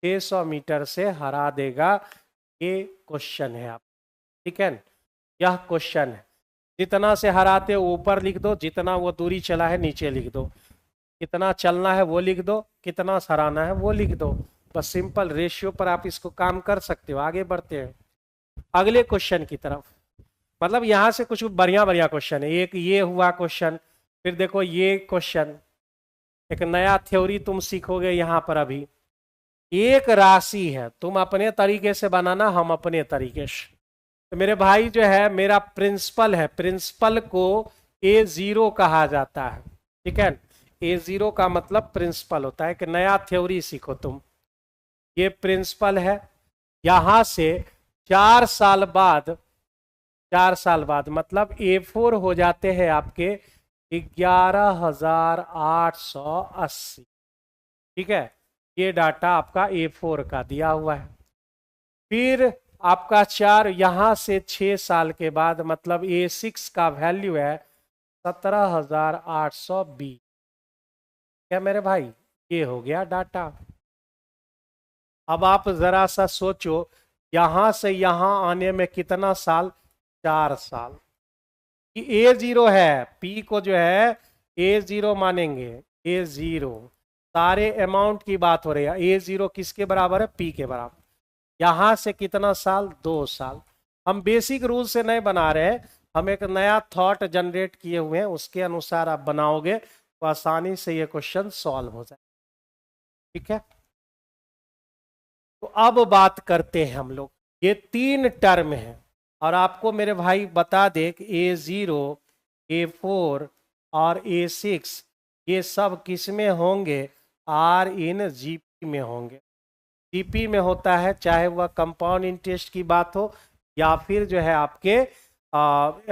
600 मीटर से हरा देगा। ये क्वेश्चन है आप, ठीक है, यह क्वेश्चन है। जितना से हराते हो ऊपर लिख दो, जितना वो दूरी चला है नीचे लिख दो, कितना चलना है वो लिख दो, कितना सराहना है वो लिख दो। बस सिंपल रेशियो पर आप इसको काम कर सकते हो। आगे बढ़ते हैं अगले क्वेश्चन की तरफ। मतलब यहां से कुछ बढ़िया बढ़िया क्वेश्चन है। एक ये हुआ क्वेश्चन, फिर देखो ये क्वेश्चन, एक नया थ्योरी तुम सीखोगे यहां पर। अभी एक राशि है, तुम अपने तरीके से बनाना, हम अपने तरीके से। तो मेरे भाई जो है मेरा प्रिंसिपल है, प्रिंसिपल को A0 कहा जाता है, ठीक है। A0 का मतलब प्रिंसिपल होता है। कि नया थ्योरी सीखो तुम। ये प्रिंसिपल है, यहां से 4 साल बाद, 4 साल बाद मतलब A4 हो जाते हैं आपके 11,880, ठीक है। ये डाटा आपका A4 का दिया हुआ है। फिर आपका 4, यहां से 6 साल के बाद मतलब A6 का वैल्यू है 17,820। क्या मेरे भाई, ये हो गया डाटा। अब आप जरा सा सोचो, यहां से यहां आने में कितना साल, 4 साल। A0 है, P को जो है A0 मानेंगे, A0 सारे अमाउंट की बात हो रही है। A0 किसके बराबर है, P के बराबर। यहां से कितना साल, 2 साल। हम बेसिक रूल से नहीं बना रहे, हम एक नया थॉट जनरेट किए हुए हैं, उसके अनुसार आप बनाओगे तो आसानी से ये क्वेश्चन सॉल्व हो जाए, ठीक है। तो अब बात करते हैं हम लोग, ये 3 टर्म है। और आपको मेरे भाई बता दे कि A0, A4 और A6 ये सब किस में होंगे? आर इन जीपी में होंगे। जीपी में होता है, चाहे वह कंपाउंड इंटरेस्ट की बात हो या फिर जो है आपके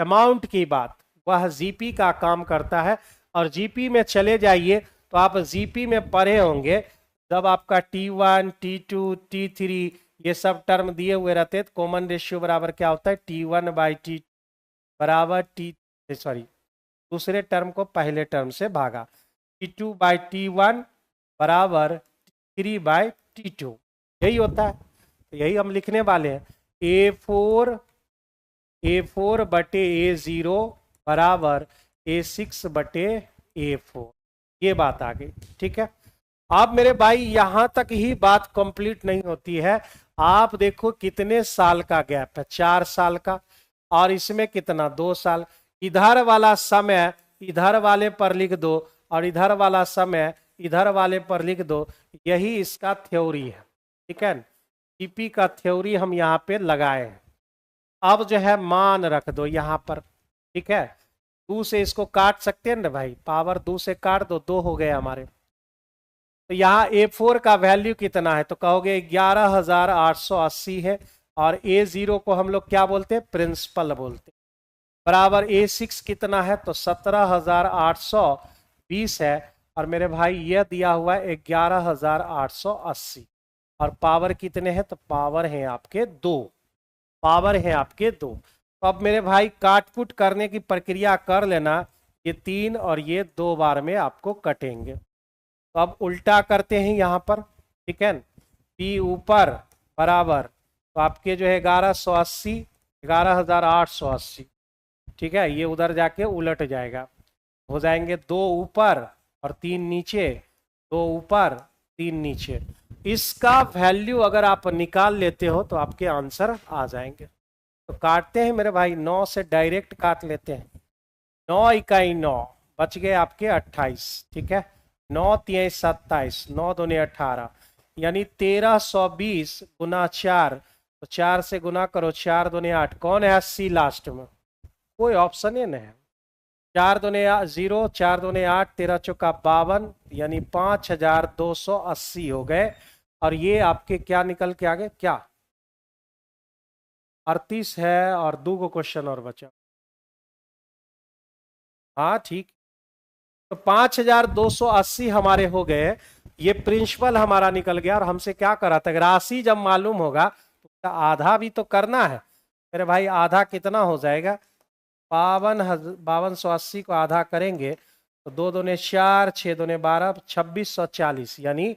अमाउंट की बात, वह जीपी का काम करता है। और जीपी में चले जाइए तो आप जीपी में पढ़े होंगे, जब आपका T1, T2, T3 ये सब टर्म दिए हुए रहते हैं तो कॉमन रेशियो बराबर क्या होता है? T1/T बराबर दूसरे टर्म को पहले टर्म से भागा, T2/T1 बराबर T3/T2, यही होता है। तो यही हम लिखने वाले हैं, A4 बटे A0 बराबर A6 बटे A4। ये बात आ गई, ठीक है। अब मेरे भाई यहां तक ही बात कंप्लीट नहीं होती है। आप देखो कितने साल का गैप है, 4 साल का, और इसमें कितना, 2 साल। इधर वाला समय इधर वाले पर लिख दो और इधर वाला समय इधर वाले पर लिख दो, यही इसका थ्योरी है, ठीक है। जीपी का थ्योरी हम यहाँ पे लगाए हैं। अब जो है मान रख दो यहाँ पर, ठीक है। 2 से इसको काट सकते हैं ना भाई, पावर 2 से काट दो, 2 हो गए हमारे। तो यहाँ A4 का वैल्यू कितना है? तो कहोगे 11,880 है। और A0 को हम लोग क्या बोलते हैं? प्रिंसिपल बोलते हैं। बराबर A6 कितना है? तो 17,820 है। और मेरे भाई यह दिया हुआ है 11,880। और पावर कितने हैं? तो पावर है आपके 2, पावर है आपके 2। तो अब मेरे भाई काटपुट करने की प्रक्रिया कर लेना, ये 3 और ये 2 बार में आपको कटेंगे। तो अब उल्टा करते हैं यहाँ पर, ठीक है। P ऊपर बराबर, तो आपके जो है 1180, 11,880, ठीक है। ये उधर जाके उलट जाएगा, हो जाएंगे 2 ऊपर और 3 नीचे, 2 ऊपर 3 नीचे। इसका वैल्यू अगर आप निकाल लेते हो तो आपके आंसर आ जाएंगे। तो काटते हैं मेरे भाई, 9 से डायरेक्ट काट लेते हैं। 9 इकाई 9, बच गए आपके 28, ठीक है। 9 3 27, 9 दूनी 18, यानी 1320 गुना 4। तो 4 से गुना करो, 4 दूनी 8, कौन है 80 लास्ट में? कोई ऑप्शन ही नहीं है। 4 दूनी 0, 4 दूनी 8, 13 चौका 52, यानी 5280 हो गए। और ये आपके क्या निकल के आ गए? क्या 38 है, और 2 को क्वेश्चन और बचा। हाँ ठीक। तो 5280 हमारे हो गए। ये प्रिंसिपल हमारा निकल गया। और हमसे क्या करा था? राशि जब मालूम होगा तो आधा भी तो करना है मेरे भाई। आधा कितना हो जाएगा? 5280 को आधा करेंगे तो 2 दूने 4, 6 दूने 12, 2640, यानी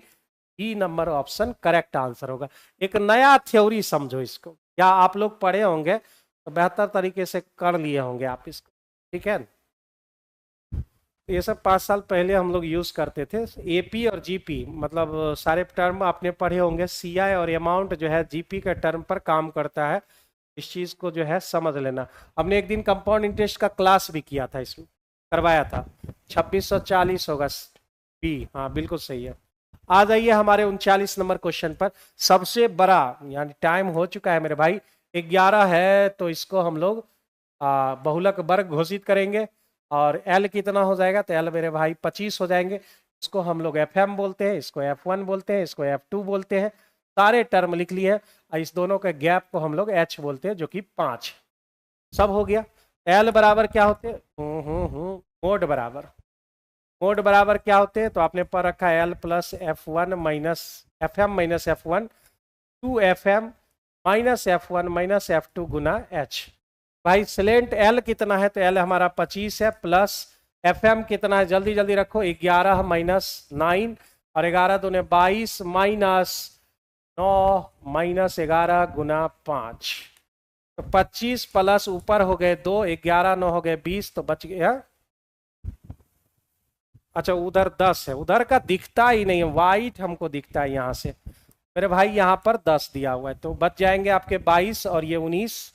ई नंबर ऑप्शन करेक्ट आंसर होगा। एक नया थ्योरी समझो इसको, या आप लोग पढ़े होंगे तो बेहतर तरीके से कर लिए होंगे आप इसको, ठीक है। ये सब 5 साल पहले हम लोग यूज करते थे। एपी और जीपी मतलब सारे टर्म आपने पढ़े होंगे। सीआई और अमाउंट जो है जीपी के टर्म पर काम करता है। इस चीज को जो है समझ लेना। हमने एक दिन कंपाउंड इंटरेस्ट का क्लास भी किया था, इसमें करवाया था। 2640 होगा बी, हाँ बिल्कुल सही है। आ जाइए हमारे 39 नंबर क्वेश्चन पर। सबसे बड़ा, यानी टाइम हो चुका है मेरे भाई, 11 है, तो इसको हम लोग बहुलक वर्ग घोषित करेंगे। और एल कितना हो जाएगा? तो एल मेरे भाई 25 हो जाएंगे। इसको हम लोग FM बोलते हैं, इसको F1 बोलते हैं, इसको F2 बोलते हैं। सारे टर्म लिख लिए। और इस दोनों के गैप को हम लोग H बोलते हैं, जो कि 5। सब हो गया। एल बराबर क्या होते हैं? मोड बराबर, मोड बराबर क्या होते हैं? तो आपने पढ़ रखा है L plus F1 minus FM minus F1, 2FM minus F1 minus F2 गुना H। भाई सिलेंट L कितना है? तो L हमारा 25 है, प्लस FM कितना है? जल्दी जल्दी रखो, 11 माइनस 9, और 11 दूने 22 माइनस 9 माइनस 11 गुना 5। तो 25 प्लस ऊपर हो गए 2, 11 9 हो गए 20, तो बच गया। अच्छा उधर 10 है, उधर का दिखता ही नहीं है, वाइट हमको दिखता है यहाँ से मेरे भाई। यहाँ पर 10 दिया हुआ है, तो बच जाएंगे आपके 22 और ये 19,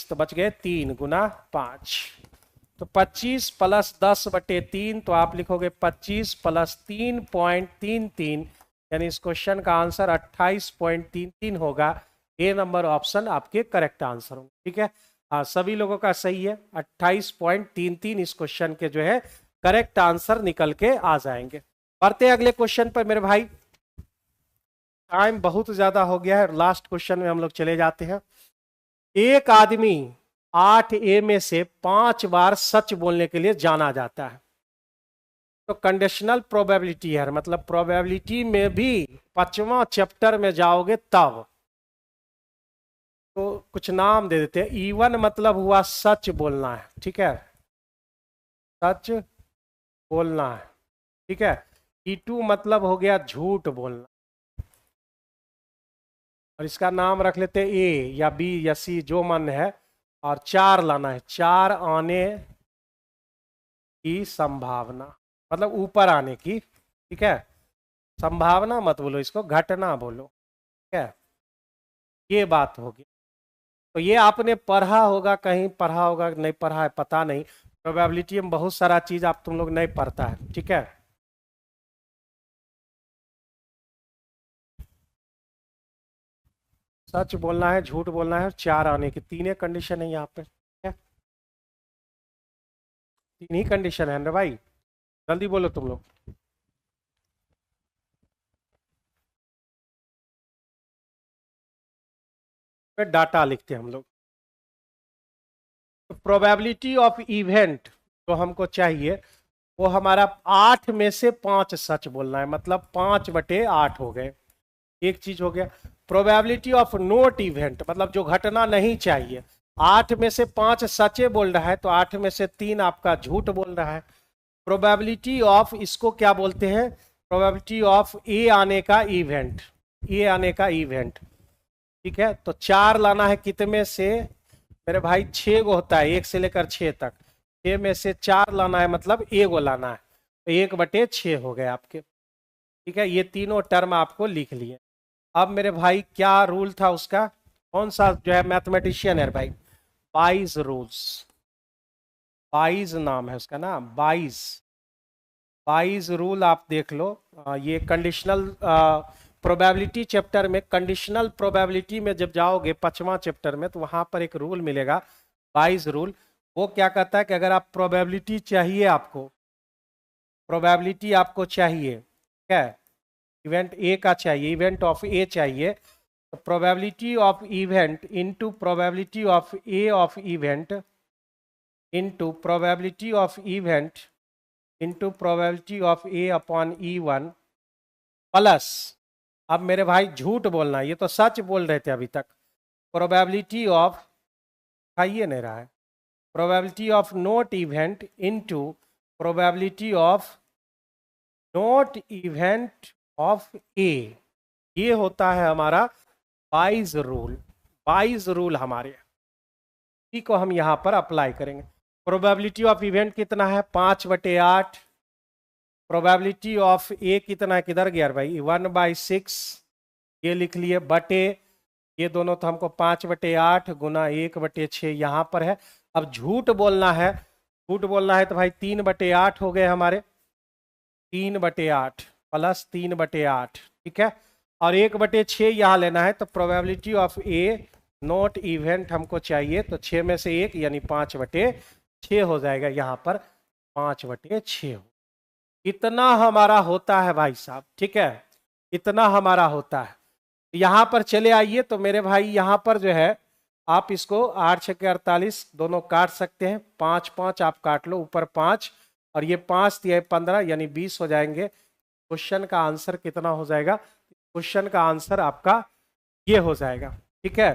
तो बच गए 3 गुना 5। तो 25 प्लस 10 बटे 3, तो आप लिखोगे 25 प्लस 3.33, यानी इस क्वेश्चन का आंसर 28.33 होगा। ए नंबर ऑप्शन आपके करेक्ट आंसर होंगे। ठीक है, हाँ सभी लोगों का सही है। 28.33 इस क्वेश्चन के जो है करेक्ट आंसर निकल के आ जाएंगे। पढ़ते हैं अगले क्वेश्चन पर मेरे भाई, टाइम बहुत ज्यादा हो गया है, लास्ट क्वेश्चन में हम लोग चले जाते हैं। एक आदमी 8A में से 5 बार सच बोलने के लिए जाना जाता है, तो कंडीशनल प्रोबेबिलिटी है, मतलब प्रोबेबिलिटी में भी 5वां चैप्टर में जाओगे तब, तो कुछ नाम दे देते हैं। E1 मतलब हुआ सच बोलना है, ठीक है, सच बोलना है, ठीक है। E2 मतलब हो गया झूठ बोलना, और इसका नाम रख लेते हैं ए या बी या सी जो मन है, और 4 लाना है, 4 आने की संभावना, मतलब ऊपर आने की, ठीक है। संभावना मत बोलो, इसको घटना बोलो, ठीक है। ये बात होगी। तो ये आपने पढ़ा होगा, कहीं पढ़ा होगा, नहीं पढ़ा है पता नहीं। प्रोबेबिलिटी में बहुत सारा चीज आप तुम लोग नहीं पढ़ता है, ठीक है। सच बोलना है, झूठ बोलना है, और 4 आने की, 3 कंडीशन है यहाँ पे, ठीक है। 3 ही कंडीशन है ना भाई, जल्दी बोलो तुम लोग। डाटा लिखते हैं हम लोग। प्रोबेबिलिटी ऑफ इवेंट जो हमको चाहिए वो हमारा 8 में से 5 सच बोलना है, मतलब 5/8 हो गए, एक चीज हो गया। प्रोबेबिलिटी ऑफ नोट इवेंट, मतलब जो घटना नहीं चाहिए, 8 में से 5 सचे बोल रहा है, तो 8 में से 3 आपका झूठ बोल रहा है। प्रोबेबिलिटी ऑफ, इसको क्या बोलते हैं, प्रोबेबिलिटी ऑफ ए आने का इवेंट, ए आने का इवेंट, ठीक है। तो 4 लाना है कितने से मेरे भाई, 6 गो होता है, 1 से लेकर 6 तक, 6 में से 4 लाना है, मतलब ए गो लाना है, तो 1/6 हो गए आपके, ठीक है। ये तीनों टर्म आपको लिख लिए। अब मेरे भाई क्या रूल था उसका, कौन सा जो है मैथमेटिशियन है भाई, 22 रूल्स, 22 नाम है उसका ना, 22 रूल आप देख लो। ये कंडीशनल प्रोबेबिलिटी चैप्टर में, कंडीशनल प्रोबेबिलिटी में जब जाओगे 5वां चैप्टर में, तो वहां पर एक रूल मिलेगा 22 रूल। वो क्या कहता है कि अगर आप प्रोबेबिलिटी चाहिए, आपको प्रोबेबिलिटी आपको चाहिए, क्या है, इवेंट ए का चाहिए, इवेंट ऑफ ए चाहिए, तो probability of event into probability of A of event into probability of event into probability of A upon E1 plus, अब मेरे भाई झूठ बोलना, ये तो सच बोल रहे थे अभी तक, प्रोबेबिलिटी ऑफ, खाइए नहीं रहा है, probability of not event into probability of not event of a. ये होता है हमारा 22 रूल, 22 रूल हमारे, इसी को हम यहाँ पर अप्लाई करेंगे। प्रोबेबिलिटी ऑफ इवेंट कितना है, 5/8। प्रोबेबिलिटी ऑफ ए कितना है, किधर गया भाई, 1/6, ये लिख लिए, बटे ये दोनों तो हमको 5/8 गुना 1/6 यहाँ पर है। अब झूठ बोलना है, झूठ बोलना है तो भाई 3/8 हो गए हमारे, 3/8 प्लस 3/8, ठीक है। और 1/6 यहाँ लेना है, तो probability of A not event हमको चाहिए, तो 6 में से 1 यानी 5/6 हो जाएगा, यहाँ पर 5/6 हो। इतना हमारा होता है भाई साहब, ठीक है, इतना हमारा होता है। यहाँ पर चले आइए, तो मेरे भाई यहाँ पर जो है आप इसको 8 6 के 48 दोनों काट सकते हैं, 5 5 आप काट लो, ऊपर 5 और ये 5 दिया 15 यानी 20 हो जाएंगे। क्वेश्चन का आंसर कितना हो जाएगा, क्वेश्चन का आंसर आपका ये हो जाएगा, ठीक है।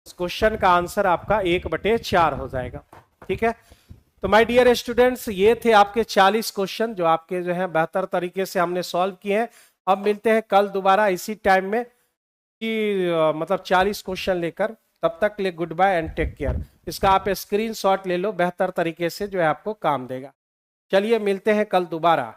इस क्वेश्चन का आंसर आपका 1/4 हो जाएगा, ठीक है। तो माय डियर स्टूडेंट्स, ये थे आपके 40 क्वेश्चन जो आपके जो है बेहतर तरीके से हमने सॉल्व किए हैं। अब मिलते हैं कल दोबारा इसी टाइम में, कि मतलब 40 क्वेश्चन लेकर। तब तक ले good bye and take care. इसका आप स्क्रीनशॉट ले लो, बेहतर तरीके से जो है आपको काम देगा। चलिए मिलते हैं कल दोबारा।